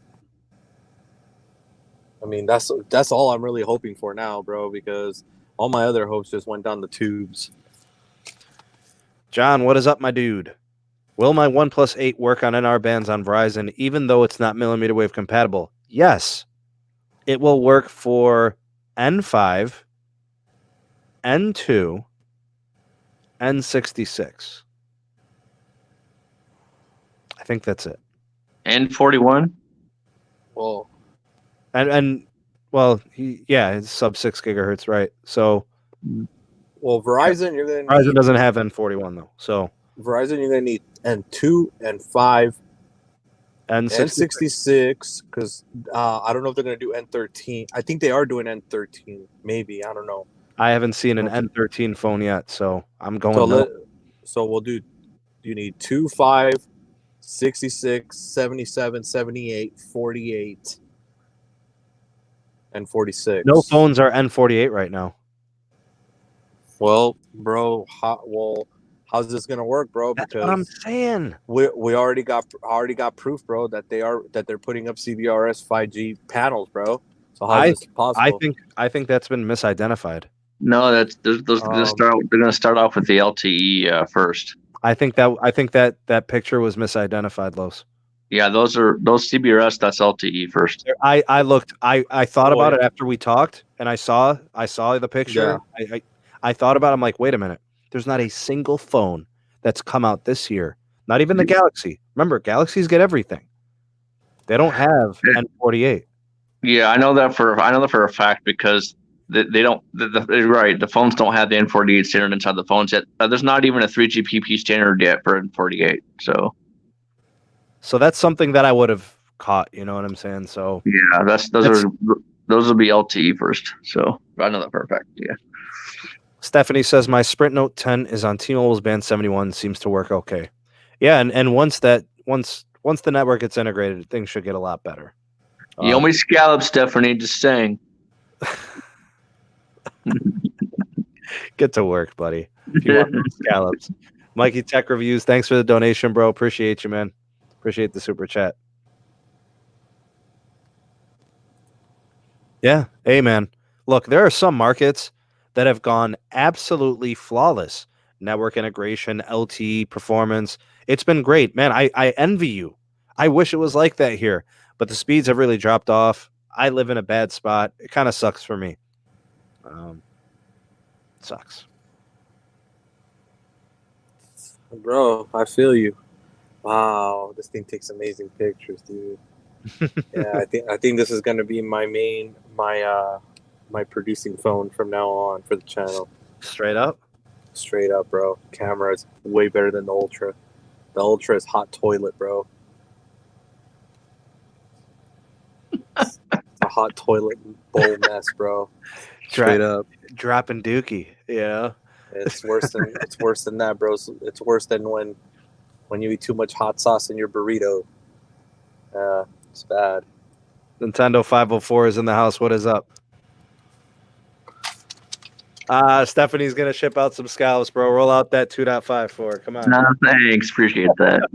I mean, that's all I'm really hoping for now, bro, because all my other hopes just went down the tubes. John, what is up, my dude? Will my OnePlus 8 work on NR bands on Verizon even though it's not mmWave compatible? Yes. It will work for N5, N2, N66. I think that's it. N41? Well, it's sub 6 gigahertz, right? So Verizon, you're gonna Verizon need doesn't have N41 though. So Verizon, you're gonna need N2, N5, N66, because I don't know if they're gonna do N13. I think they are doing N13, maybe. I don't know. I haven't seen an N13 phone yet, so I'm going. So we'll do. You need 2, 5, 66, 77, 78, 48, and 46. No phones are N48 right now. Well, bro, how's this gonna work, bro? That's what I'm saying. We already got proof, bro, that they're putting up CBRS 5G panels, bro. So how is this possible? I think that's been misidentified. No, they're gonna start off with the LTE first. I think that picture was misidentified, Los. Yeah, those CBRS. That's LTE first. I looked. I thought about it after we talked, and I saw the picture. Yeah. I thought about it. I'm like, wait a minute. There's not a single phone that's come out this year. Not even the Galaxy. Remember, Galaxies get everything. They don't have N48. Yeah, I know that for a fact because they don't. You're right. The phones don't have the N48 standard inside the phones yet. There's not even a 3GPP standard yet for N48. So that's something that I would have caught. You know what I'm saying? So yeah, those will be LTE first. So I know that for a fact. Yeah. Stephanie says my Sprint Note 10 is on T-Mobile's band 71. Seems to work okay. Yeah, and once the network gets integrated, things should get a lot better. You only scallop, Stephanie. Just saying. Get to work, buddy. If you want those scallops. Mikey Tech Reviews, thanks for the donation, bro. Appreciate you, man. Appreciate the super chat. Yeah. Hey, man. Look, there are some markets that have gone absolutely flawless. Network integration, LTE performance. It's been great. Man, I envy you. I wish it was like that here, but the speeds have really dropped off. I live in a bad spot. It kind of sucks for me. Sucks. Bro, I feel you. Wow, this thing takes amazing pictures, dude. Yeah, I think this is gonna be my producing phone from now on for the channel. Straight up, bro. Camera is way better than the Ultra. The Ultra is hot toilet, bro. It's a hot toilet bowl mess, bro. Straight up, dropping dookie. Yeah, it's worse than that, bro. It's worse than when you eat too much hot sauce in your burrito. It's bad. Nintendo 504 is in the house. What is up? Stephanie's gonna ship out some scallops, bro. Roll out that 2.54. Come on. No, thanks. Appreciate that.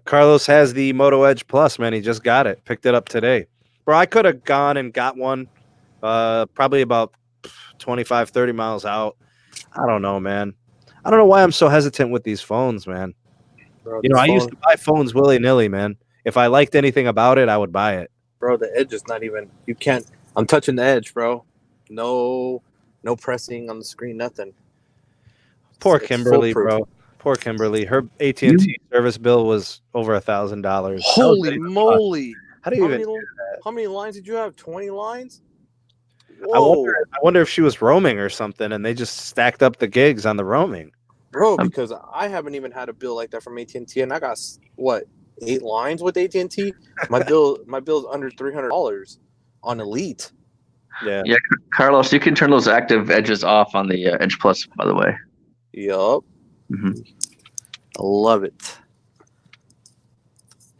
Carlos has the Moto Edge Plus, man. He just got it. Picked it up today. Bro, I could have gone and got one probably about 25, 30 miles out. I don't know, man. I don't know why I'm so hesitant with these phones, man. Bro, I used to buy phones willy-nilly, man. If I liked anything about it, I would buy it. Bro, the Edge is not even... You can't... I'm touching the Edge, bro. No pressing on the screen, nothing. Poor Kimberly, bro. Poor Kimberly. Her AT&T service bill was over $1,000. Holy moly! How many lines did you have? 20 lines? I wonder if she was roaming or something, and they just stacked up the gigs on the roaming. Bro, because I haven't even had a bill like that from AT&T, and I got, 8 lines with AT&T? My bill's under $300 on Elite. Yeah, Carlos, you can turn those active edges off on the Edge Plus, by the way. Yup. Mm-hmm. I love it.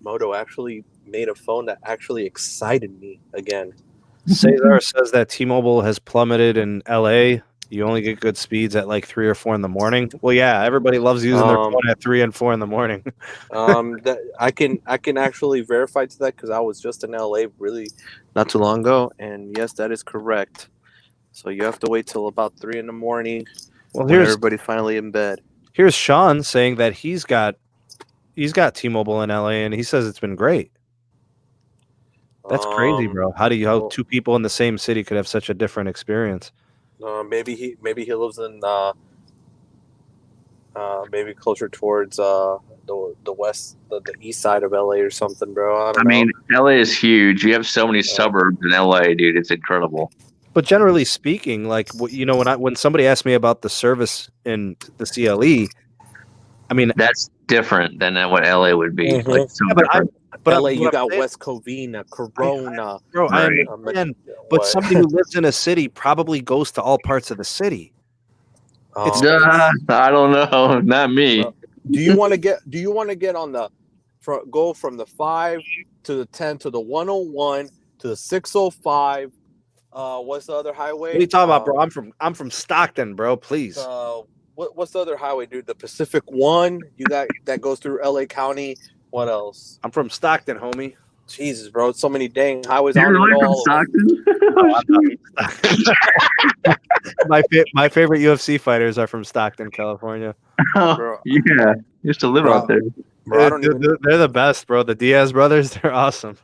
Moto actually made a phone that actually excited me again. Cesar says that T-Mobile has plummeted in LA. You only get good speeds at like 3 or 4 in the morning. Well, yeah, everybody loves using their phone at 3 and 4 in the morning. That I can actually verify to that because I was just in LA really not too long ago, and yes, that is correct. So you have to wait till about 3 in the morning. Well, when everybody's finally in bed. Here's Sean saying that he's got T-Mobile in LA, and he says it's been great. That's crazy, bro. How two people in the same city could have such a different experience? Maybe he lives in maybe closer towards the west, the east side of LA or something, bro. I mean, LA is huge. You have so many suburbs in LA, dude. It's incredible. But generally speaking, like when somebody asks me about the service in the CLE, I mean that's different than what LA would be. Mm-hmm. Like, so but LA, you got West Covina, Corona. Bro, I understand. But somebody who lives in a city probably goes to all parts of the city. I don't know. Not me. Do you want to get on the go from the 5 to the 10 to the 101 to the 605? What's the other highway? What are you talking about, bro? I'm from Stockton, bro. Please. What's the other highway, dude? The Pacific One. You got that goes through LA County. What else? I'm from Stockton, homie. Jesus, bro, so many dang highways. You're really from Stockton? My favorite UFC fighters are from Stockton, California. Oh, yeah, used to live out there. Bro, they're the best, bro. The Diaz brothers, they're awesome.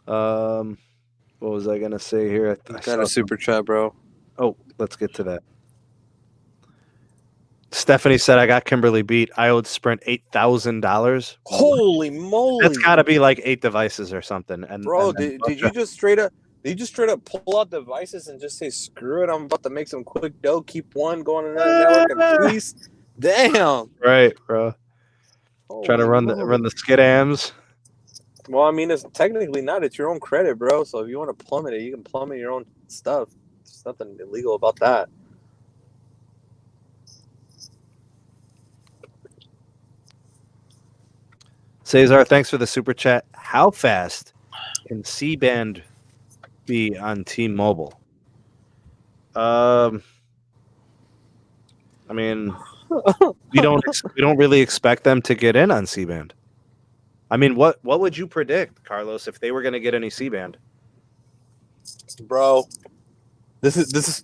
What was I gonna say here? I got a super chat, bro. Oh, let's get to that. Stephanie said, "I got Kimberly beat. I owed Sprint $8,000. Holy moly! That's got to be like 8 devices or something." And bro, did you just straight up pull out devices and just say, "Screw it, I'm about to make some quick dough. Keep one going to another network and peace." Damn. Right, bro. Trying to run the skidams. Well, I mean, it's technically not. It's your own credit, bro. So if you want to plummet it, you can plummet your own stuff. There's nothing illegal about that. Cesar, thanks for the super chat. How fast can C-band be on T-Mobile? I mean, we don't really expect them to get in on C-band. I mean, what would you predict, Carlos, if they were going to get any C-band? Bro, this is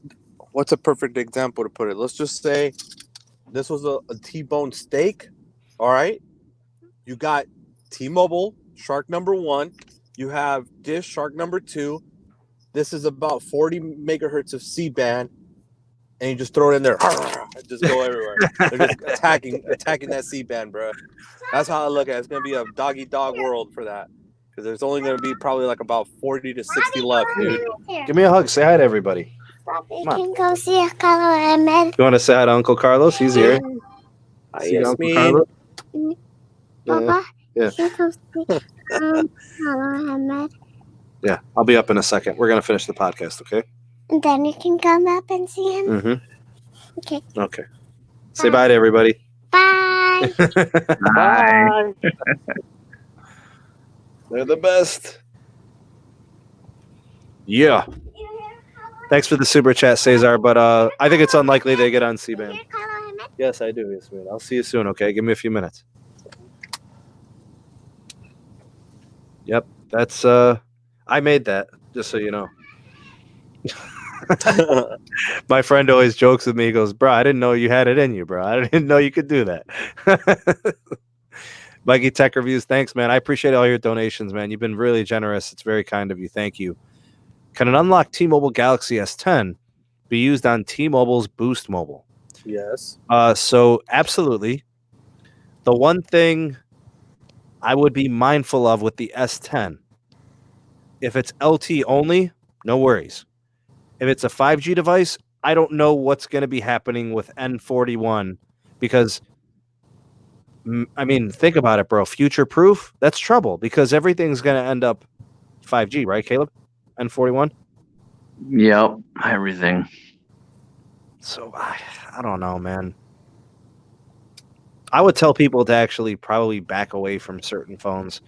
what's a perfect example to put it. Let's just say this was a T-bone steak. All right, you got T-Mobile Shark number 1. You have Dish Shark number 2. This is about 40 megahertz of C-band, and you just throw it in there. Just go everywhere. They're just attacking that C-band, bro. That's how I look at it. It's gonna be a dog world for that, because there's only gonna be probably like about 40 to 60 left, dude. Give me a hug. Say hi to everybody. You can go see Carlos Ahmed. You want to say hi to Uncle Carlos? He's here. Yes, Uncle Carlos? Papa, yeah. you can see Carlos Ahmed. Yeah, I'll be up in a second. We're gonna finish the podcast, okay? And then you can come up and see him. Mm-hmm. Okay. Okay. Say bye to everybody. Bye. Bye. They're the best. Yeah. Thanks for the super chat, Cesar. But I think it's unlikely they get on C-band. Yes, I do. Yes, man. I'll see you soon. Okay, give me a few minutes. Yep, that's I made that, just so you know. My friend always jokes with me. He goes, "Bro, I didn't know you had it in you, bro. I didn't know you could do that." Mikey Tech Reviews, thanks, man. I appreciate all your donations, man. You've been really generous. It's very kind of you. Thank you. Can an unlocked T-Mobile Galaxy S10 be used on T-Mobile's Boost Mobile? Yes. So absolutely. The one thing I would be mindful of with the S10, if it's LT only, no worries. If it's a 5G device, I don't know what's going to be happening with N41 because, I mean, think about it, bro. Future proof, that's trouble because everything's going to end up 5G, right, Caleb? N41? Yep, everything. So I don't know, man. I would tell people to actually probably back away from certain phones.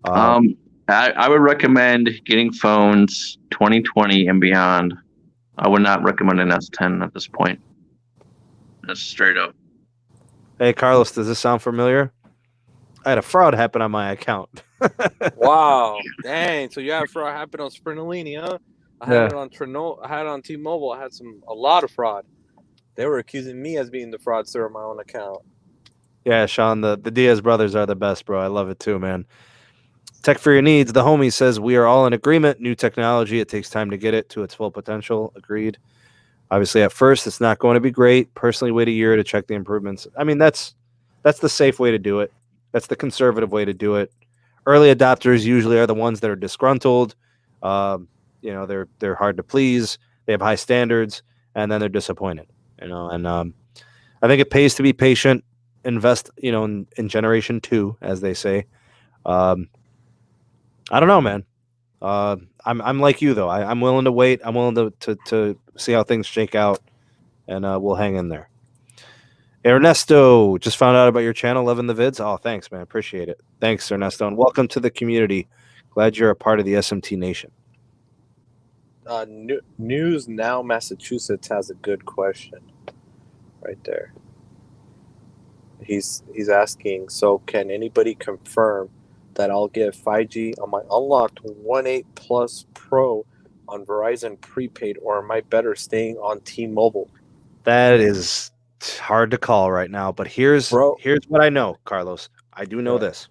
I would recommend getting phones 2020 and beyond. I would not recommend an S10 at this point. That's straight up. Hey, Carlos, does this sound familiar? I had a fraud happen on my account. Wow, dang! So you had fraud happen on Sprinolini, huh? I had Yeah. it on I had it on T-Mobile. I had a lot of fraud. They were accusing me as being the fraudster on my own account. Yeah, Sean, the Diaz brothers are the best, bro. I love it too, man. Tech for your needs. The homie says we are all in agreement. New technology, it takes time to get it to its full potential. Agreed. Obviously, at first, it's not going to be great. Personally, wait a year to check the improvements. I mean, that's the safe way to do it. That's the conservative way to do it. Early adopters usually are the ones that are disgruntled. They're hard to please. They have high standards, and then they're disappointed. And I think it pays to be patient. Invest, in generation 2, as they say. I don't know, man. I'm like you though. I'm willing to wait. I'm willing to see how things shake out, and we'll hang in there. Ernesto, just found out about your channel, loving the vids. Oh, thanks, man. Appreciate it. Thanks, Ernesto, and welcome to the community. Glad you're a part of the SMT Nation. News Now Massachusetts has a good question right there. He's asking, so can anybody confirm that I'll get 5G on my unlocked 1.8 Plus Pro on Verizon prepaid, or am I better staying on T-Mobile? That is hard to call right now, but here's what I know, Carlos. I do know this.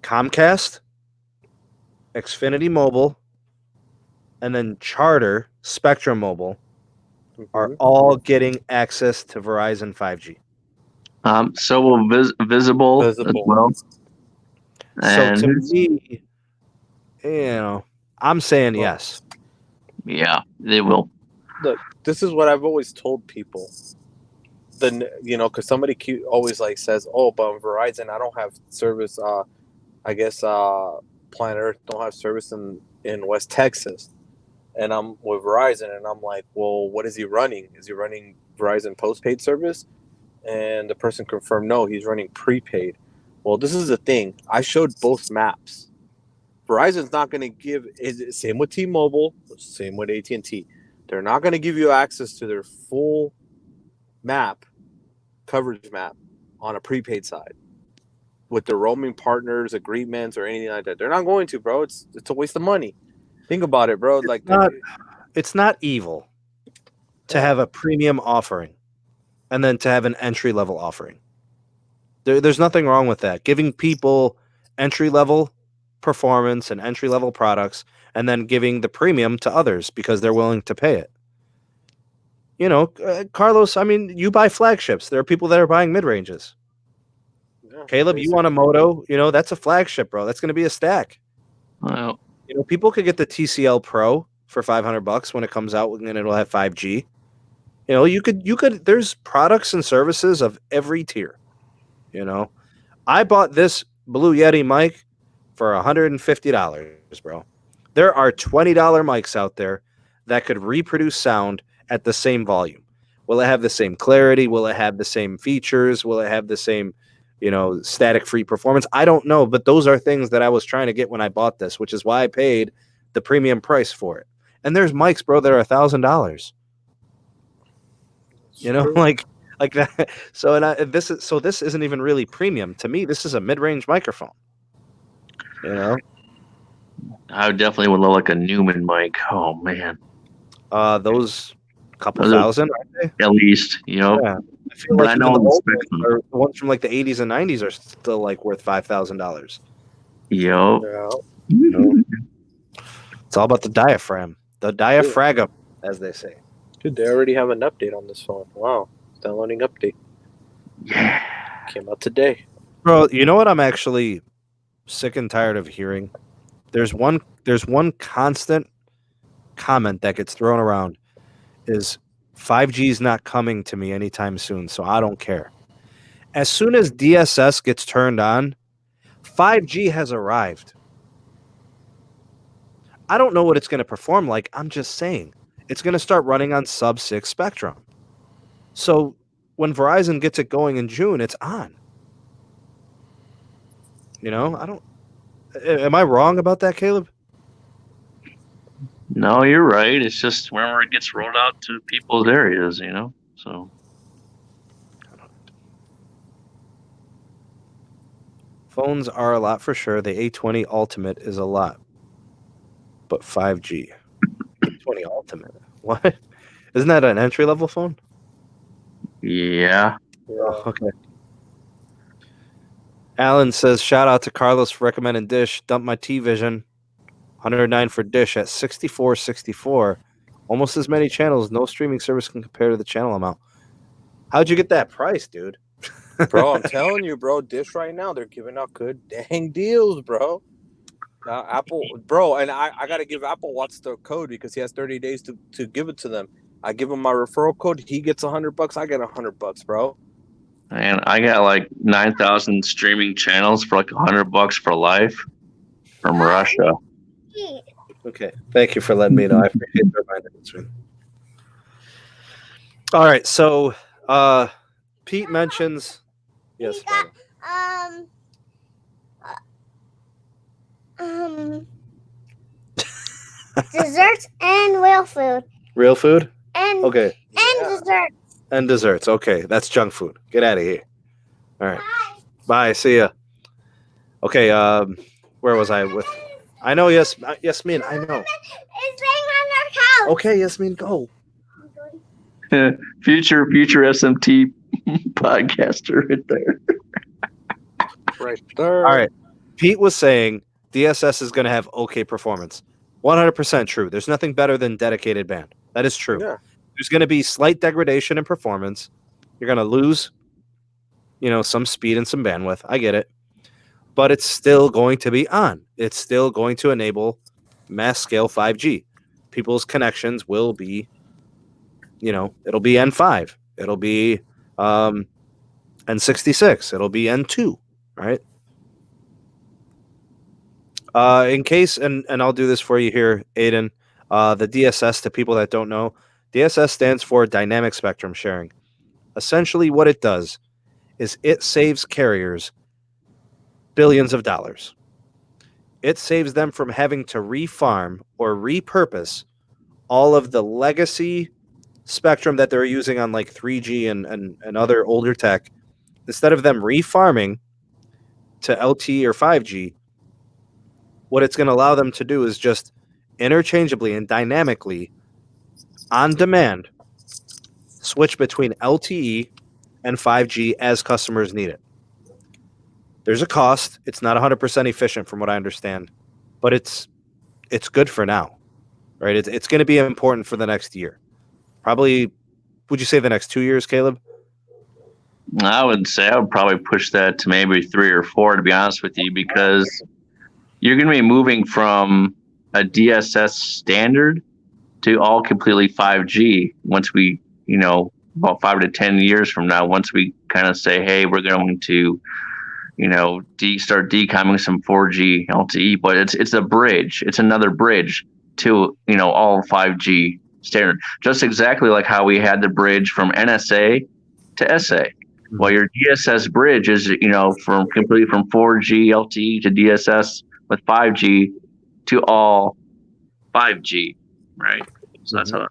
Comcast, Xfinity Mobile, and then Charter, Spectrum Mobile are all getting access to Verizon 5G. So will Visible as well. So to me, I'm saying yes. Yeah, they will. Look, this is what I've always told people. Because somebody always says, "Oh, but on Verizon, I don't have service." I guess Planet Earth don't have service in West Texas, and I'm with Verizon, and I'm like, "Well, what is he running? Is he running Verizon postpaid service?" And the person confirmed, no, he's running prepaid. Well, this is the thing. I showed both maps. Verizon's not going to give. Same with T-Mobile. Same with AT&T. They're not going to give you access to their full coverage map on a prepaid side with their roaming partners, agreements, or anything like that. They're not going to, bro. It's a waste of money. Think about it, bro. It's not evil to have a premium offering and then to have an entry-level offering. There's nothing wrong with that. Giving people entry-level performance and entry-level products, and then giving the premium to others because they're willing to pay it. Carlos, I mean, you buy flagships. There are people that are buying mid-ranges. Yeah, Caleb, basically. You want a Moto, that's a flagship, bro. That's going to be a stack. Wow. People could get the TCL Pro for $500 when it comes out, and it'll have 5G. You could. There's products and services of every tier. I bought this Blue Yeti mic for $150, bro. There are $20 mics out there that could reproduce sound at the same volume. Will it have the same clarity? Will it have the same features? Will it have the same, static-free performance? I don't know, but those are things that I was trying to get when I bought this, which is why I paid the premium price for it. And there's mics, bro, that are $1,000. Like that. So this isn't even really premium to me. This is a mid-range microphone. I definitely would love a Newman mic. Oh man, those couple thousand, aren't they? At least, Yeah. I feel but like I know the ones from the 80s and 90s are still worth $5,000. Yo. It's all about the diaphragm, diaphragm, as they say. Dude, they already have an update on this phone. Wow. Downloading update. Yeah. Came out today. Bro, you know what I'm actually sick and tired of hearing? There's one constant comment that gets thrown around is 5G is not coming to me anytime soon, so I don't care. As soon as DSS gets turned on, 5G has arrived. I don't know what it's going to perform like. I'm just saying. It's going to start running on sub-6 spectrum. So when Verizon gets it going in June, it's on. You know, I don't. Am I wrong about that, Caleb? No, you're right. It's just whenever it gets rolled out to people's areas, you know. So Phones are a lot for sure. The A20 Ultimate is a lot, but 5G. A20 Ultimate. What? Isn't that an entry level phone? yeah. Oh, okay. Alan says, shout out to Carlos for recommending Dish. Dump my T-Vision. 109 for Dish at 64.64. Almost as many channels. No streaming service can compare to the channel amount. How'd you get that price, dude? Bro, I'm telling you, bro, Dish right now, they're giving out good dang deals, bro. Apple, bro, and I got to give Apple Watts the code because he has 30 days to give it to them. I give him my referral code. He gets $100. I get $100, bro. And I got like 9,000 streaming channels for like $100 for life from Russia. Okay. Thank you for letting me know. I appreciate the reminder. All right. So Pete mentions. Yes. Desserts and real food. Real food? And Okay. and desserts. And desserts. Okay. That's junk food. Get out of here. All right. Bye. See ya. Okay. Where was I with? I know. Yasmin. I know. It's laying on our couch. Okay, Yasmin, go. future SMT podcaster right there. Right there. All right. Pete was saying DSS is going to have okay performance. 100% true. There's nothing better than dedicated band. That is true. Yeah. There's going to be slight degradation in performance. You're going to lose, some speed and some bandwidth. I get it. But it's still going to be on. It's still going to enable mass scale 5G. People's connections will be, it'll be N5. It'll be N66. It'll be N2, right? In case, and I'll do this for you here, Aiden, the DSS, to people that don't know, DSS stands for Dynamic Spectrum Sharing. Essentially what it does is it saves carriers billions of dollars. It saves them from having to refarm or repurpose all of the legacy spectrum that they're using on like 3G and other older tech. Instead of them refarming to LTE or 5G, what it's going to allow them to do is just interchangeably and dynamically, on demand, switch between LTE and 5G as customers need it. There's a cost. It's not 100% efficient from what I understand, but it's good for now, right? It's going to be important for the next year. Probably, would you say the next 2 years, Caleb? I would say I would probably push that to maybe 3 or 4, to be honest with you, because you're going to be moving from a DSS standard to all completely 5G once we, about 5 to 10 years from now, once we kind of say, hey, we're going to, start decomming some 4G LTE, but it's a bridge. It's another bridge to, all 5G standard. Just exactly like how we had the bridge from NSA to SA. Well, your DSS bridge is, completely from 4G LTE to DSS with 5G to all 5G, right? So that's how that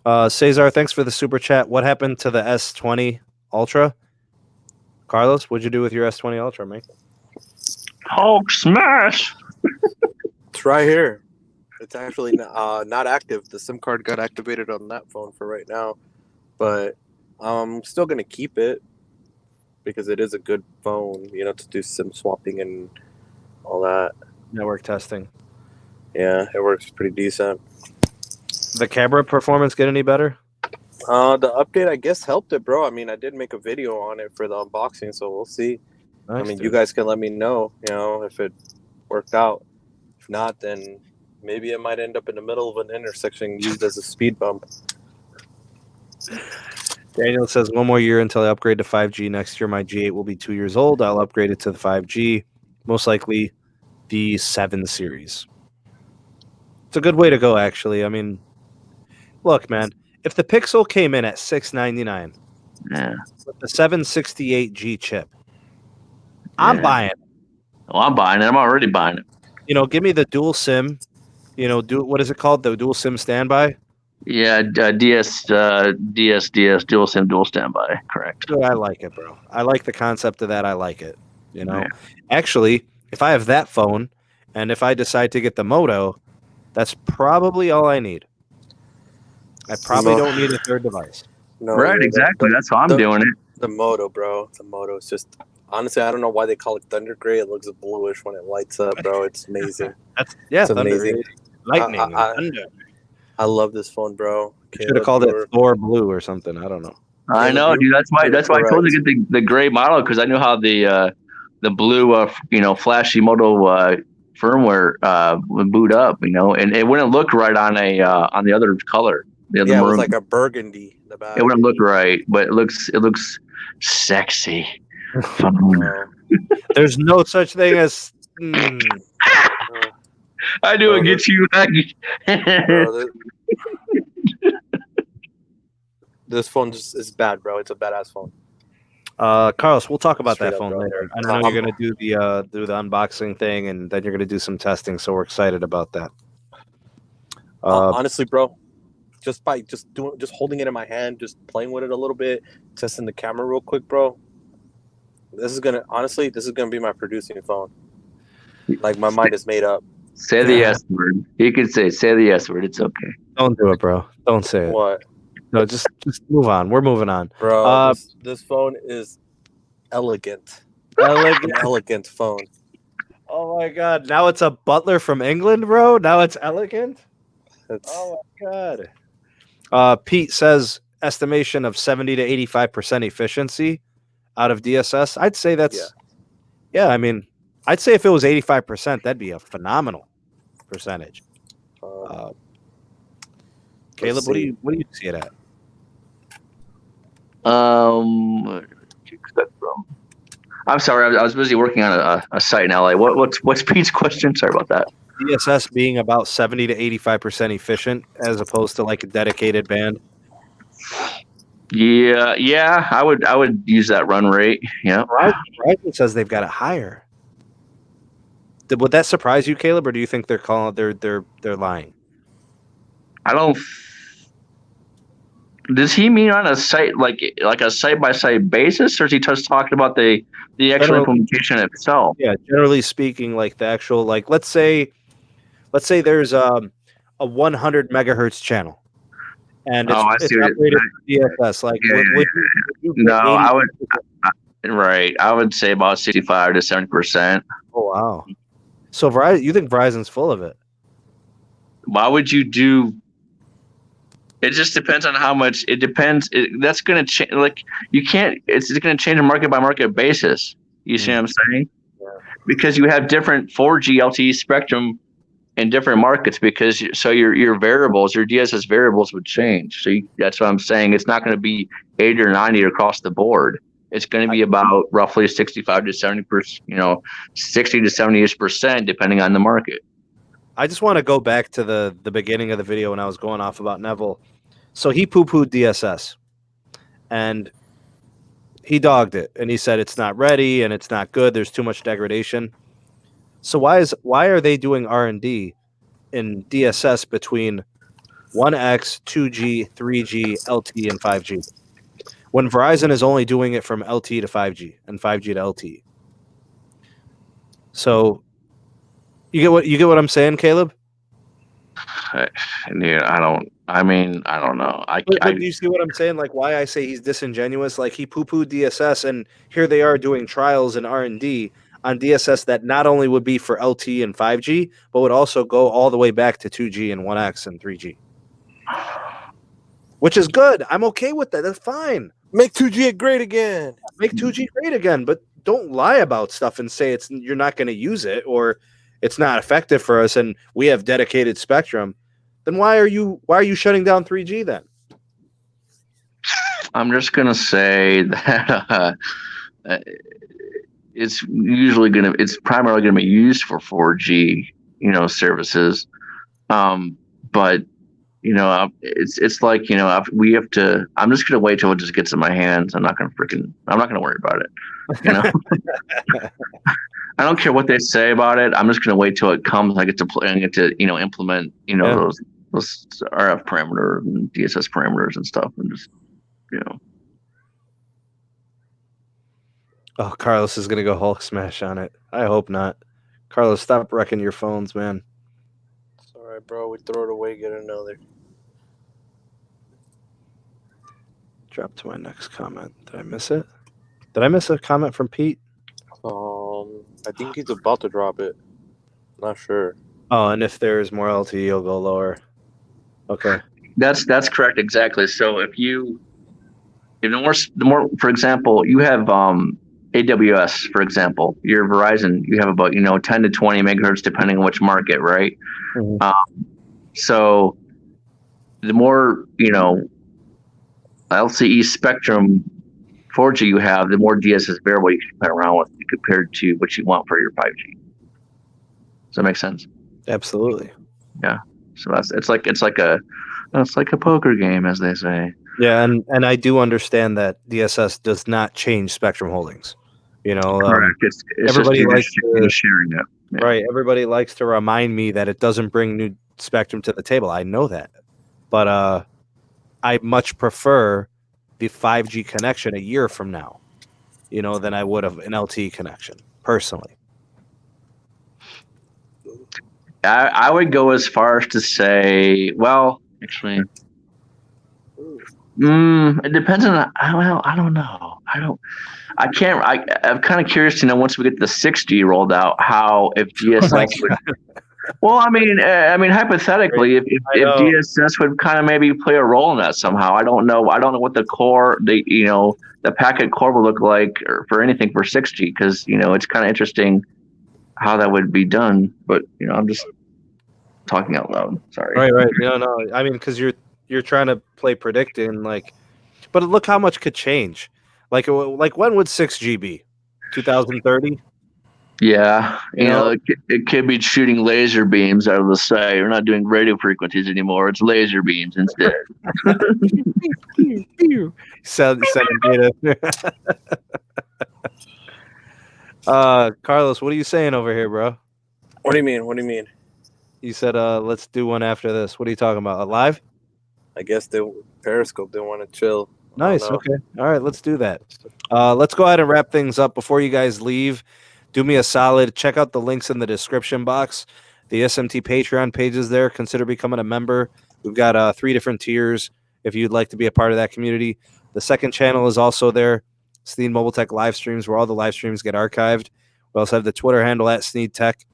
works. Cesar, thanks for the super chat. What happened to the S20 Ultra? Carlos, what'd you do with your S20 Ultra, mate? Hulk smash! It's right here. It's actually not active. The SIM card got activated on that phone for right now, but I'm still gonna keep it because it is a good phone, to do SIM swapping and all that. Network testing. Yeah, it works pretty decent. The camera performance get any better? The update, I guess, helped it, bro. I mean, I did make a video on it for the unboxing, so we'll see. Nice, I mean, dude. you guys can let me know, if it worked out. If not, then maybe it might end up in the middle of an intersection used as a speed bump. Daniel says 1 more year until I upgrade to 5G. Next year, my G8 will be 2 years old. I'll upgrade it to the 5G, most likely the 7 series. It's a good way to go, actually. I mean, look, man, if the Pixel came in at $699 Yeah. with the 768G chip, I'm buying it. Well, I'm buying it. I'm already buying it. Give me the dual SIM. What is it called? The dual SIM standby. Yeah, DS, dual SIM, dual standby. Correct. I like it, bro. I like the concept of that. I like it. Actually, if I have that phone, and if I decide to get the Moto, that's probably all I need. I probably don't need a third device. No, right, exactly. That's how I'm doing it. The Moto, bro. The Moto is just honestly, I don't know why they call it Thunder Gray. It looks bluish when it lights up, bro. It's amazing. It's amazing. Lightning. Thunder. I love this phone, bro. Should have called it Thor Blue or something. I don't know. I know, dude. That's why I told you to get the gray model, because I knew how the blue, flashy Moto firmware would boot up, and it wouldn't look right on the other color. The other it maroon. was like a burgundy in the back. It wouldn't look right, but it looks sexy. There's no such thing as. I knew it'd get you. This phone just is bad, bro. It's a badass phone. Carlos, we'll talk about Straight that up, phone bro. later. I know you're gonna do the unboxing thing, and then you're gonna do some testing. So we're excited about that. Honestly, bro, just holding it in my hand, just playing with it a little bit, testing the camera real quick, bro. This is gonna be my producing phone. Like, my mind is made up. Say the S word. You can say the S word. It's okay. Don't do it, bro. Don't say it. What? No, just move on. We're moving on, bro. This phone is elegant. Elegant phone. Oh my god! Now it's a butler from England, bro. Now it's elegant. Oh my god. Pete says estimation of 70 to 85% efficiency out of DSS. I'd say that's I mean, I'd say if it was 85%, that'd be a phenomenal percentage. Caleb, what do you see it at? Where did you expect from? I'm sorry, I was busy working on a site in LA. What's Pete's question? Sorry about that. DSS being about 70 to 85% efficient as opposed to like a dedicated band. Yeah, I would use that run rate. Yeah. Verizon says they've got it higher. Would that surprise you, Caleb, or do you think they're lying? I don't. Does he mean on a site like a site by site basis, or is he just talking about the actual implementation itself? Yeah, generally speaking, like the actual, like let's say there's a 100 megahertz channel, and it's operated DSS. Like, I would. Right, I would say about 65 to 70%. Oh wow! So you think Verizon's full of it? Why would you do? It just depends on how much. It depends. That's going to change. Like, you can't. It's going to change on market by market basis. You see what I'm saying? Yeah. Because you have different 4G LTE spectrum in different markets. Because your variables, your DSS variables would change. So that's what I'm saying. It's not going to be 80 or 90 across the board. It's going to be about roughly 65 to 70%. 60 to 70% depending on the market. I just want to go back to the beginning of the video when I was going off about Neville. So he poo-pooed DSS, and he dogged it, and he said it's not ready and it's not good. There's too much degradation. So why are they doing R&D in DSS between 1X, 2G, 3G, LTE, and 5G, when Verizon is only doing it from LTE to 5G and 5G to LTE? So you get what I'm saying, Caleb? Yeah, I don't know. But do you see what I'm saying? Like, why I say he's disingenuous? Like, he poo-pooed DSS, and here they are doing trials and R&D on DSS that not only would be for LTE and 5G, but would also go all the way back to 2G and 1X and 3G. Which is good. I'm okay with that. That's fine. Make 2G great again. Make 2G great again, but don't lie about stuff and say you're not going to use it, or it's not effective for us and we have dedicated spectrum. Then why are you shutting down 3G then? I'm just going to say that it's primarily going to be used for 4G, services. But it's like, we have to. I'm just gonna wait till it just gets in my hands. I'm not gonna worry about it. I don't care what they say about it. I'm just gonna wait till it comes. I get to play and get to implement those RF parameters and DSS parameters and stuff, and just Oh, Carlos is gonna go Hulk smash on it. I hope not. Carlos, stop wrecking your phones, man. It's all right, bro. We throw it away, get another. Drop to my next comment. Did I miss it? Did I miss a comment from Pete? I think he's about to drop it. Not sure. Oh, and if there's more LTE, you'll go lower. Okay. That's correct, exactly. So if the more, for example, you have AWS, for example, your Verizon, you have about 10 to 20 megahertz depending on which market, right? Mm-hmm. So the more LTE spectrum 4G you have, the more DSS variable you can play around with compared to what you want for your 5G. Does that make sense? Absolutely. Yeah. So it's like a poker game, as they say. Yeah, and I do understand that DSS does not change spectrum holdings. Correct. It's everybody likes to sharing it. Yeah. Right. Everybody likes to remind me that it doesn't bring new spectrum to the table. I know that, but I much prefer the 5G connection a year from now, than I would have an LTE connection personally. I would go as far as to say, well, actually, it depends on. I don't know. I'm kind of curious to know once we get the 6G rolled out, how if DSS would. Well, I mean, hypothetically, if DSS would kind of maybe play a role in that somehow, I don't know. I don't know what the core, the packet core would look like, or for anything for 6G, because it's kind of interesting how that would be done. But I'm just talking out loud. Sorry. Right. No. I mean, because you're trying to play predicting, but look how much could change. Like when would 6G be? 2030? Yeah, it could be shooting laser beams out of the sky. We're not doing radio frequencies anymore. It's laser beams instead. Carlos, what are you saying over here, bro? What do you mean? You said, let's do one after this. What are you talking about? Live? I guess Periscope, they want to chill. Nice. Okay. All right. Let's do that. Let's go ahead and wrap things up. Before you guys leave, do me a solid. Check out the links in the description box. The SMT Patreon page is there. Consider becoming a member. We've got 3 different tiers if you'd like to be a part of that community. The second channel is also there. Sneed Mobile Tech live streams, where all the live streams get archived. We also have the Twitter handle at Sneed Tech.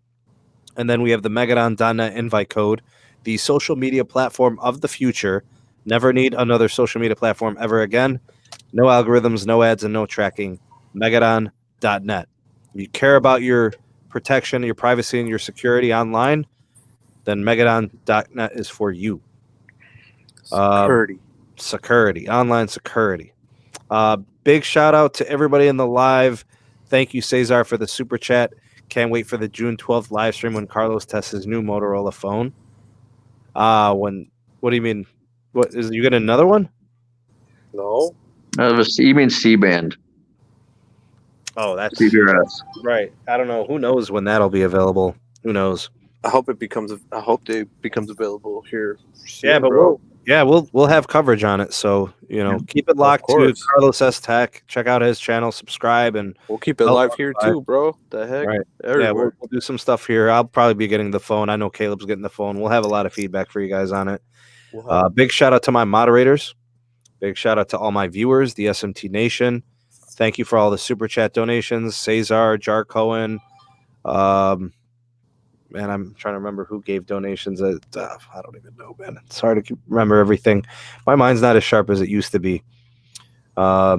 And then we have the Megadon.net invite code, the social media platform of the future. Never need another social media platform ever again. No algorithms, no ads, and no tracking. Megadon.net. If you care about your protection, your privacy, and your security online, then Megadon.net is for you. Security. Online security. Big shout out to everybody in the live. Thank you, Cesar, for the super chat. Can't wait for the June 12th live stream when Carlos tests his new Motorola phone. What do you mean? What is you get another one? No. You mean C-band. Oh, that's CBRS. Right. I don't know. Who knows when that'll be available? Who knows? I hope it becomes available here soon, Yeah, but bro. we'll have coverage on it. So, keep it locked to Carlos S Tech. Check out his channel, subscribe, and we'll keep it live here too, bro. The heck? Right. Everywhere. Yeah, we'll do some stuff here. I'll probably be getting the phone. I know Caleb's getting the phone. We'll have a lot of feedback for you guys on it. Big shout out to my moderators. Big shout out to all my viewers, the SMT Nation. Thank you for all the super chat donations. Cesar, Jar Cohen. Man, I'm trying to remember who gave donations. I don't even know, man. It's hard to remember everything. My mind's not as sharp as it used to be. I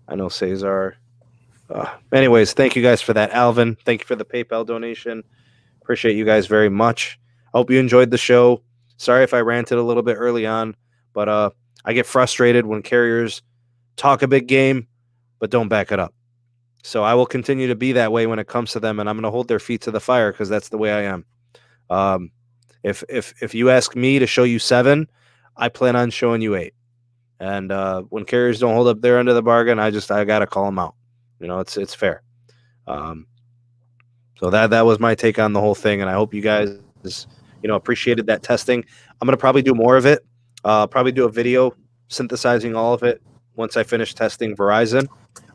know Cesar. Anyways, thank you guys for that. Alvin, thank you for the PayPal donation. Appreciate you guys very much. I hope you enjoyed the show. Sorry if I ranted a little bit early on, but I get frustrated when carriers talk a big game, but don't back it up. So I will continue to be that way when it comes to them, and I'm going to hold their feet to the fire because that's the way I am. If you ask me to show you 7, I plan on showing you 8. And when carriers don't hold up their end of the bargain, I gotta call them out. It's fair. So that was my take on the whole thing, and I hope you guys appreciated that testing. I'm gonna probably do more of it. Probably do a video synthesizing all of it once I finish testing Verizon.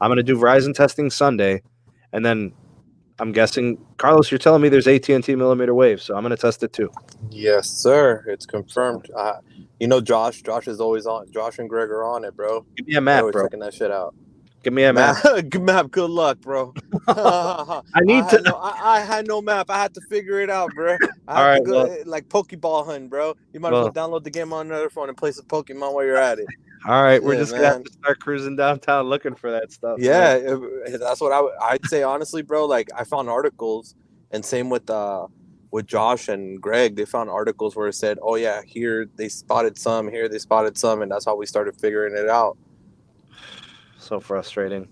I'm gonna do Verizon testing Sunday, and then I'm guessing, Carlos, you're telling me there's AT&T millimeter wave, so I'm gonna test it too. Yes, sir. It's confirmed. Josh is always on. Josh and Greg are on it, bro. Give me a map, Always bro. checking that shit out. Give me a map. Map. Good luck, bro. I need to. I had no map. I had to figure it out, bro. All right, like Pokeball hunting, bro. You might as well download the game on another phone and play some Pokemon while you're at it. All right, we're just gonna have to start cruising downtown looking for that stuff. Yeah, that's what I'd say honestly, bro. Like I found articles, and same with Josh and Greg. They found articles where it said, "Oh yeah, here they spotted some, here they spotted some," and that's how we started figuring it out. So frustrating.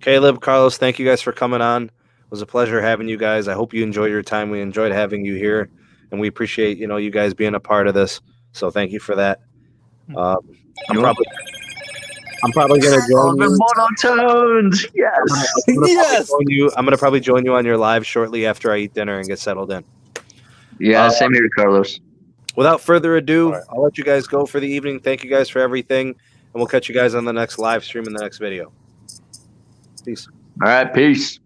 Caleb, Carlos, thank you guys for coming on. It was a pleasure having you guys. I hope you enjoyed your time. We enjoyed having you here, and we appreciate you guys being a part of this. So thank you for that. I'm probably gonna join you. Monotones, yes, yes. I'm gonna probably join you on your live shortly after I eat dinner and get settled in. Yeah, same here, Carlos. Without further ado, I'll let you guys go for the evening. Thank you guys for everything, and we'll catch you guys on the next live stream in the next video. Peace. All right, peace.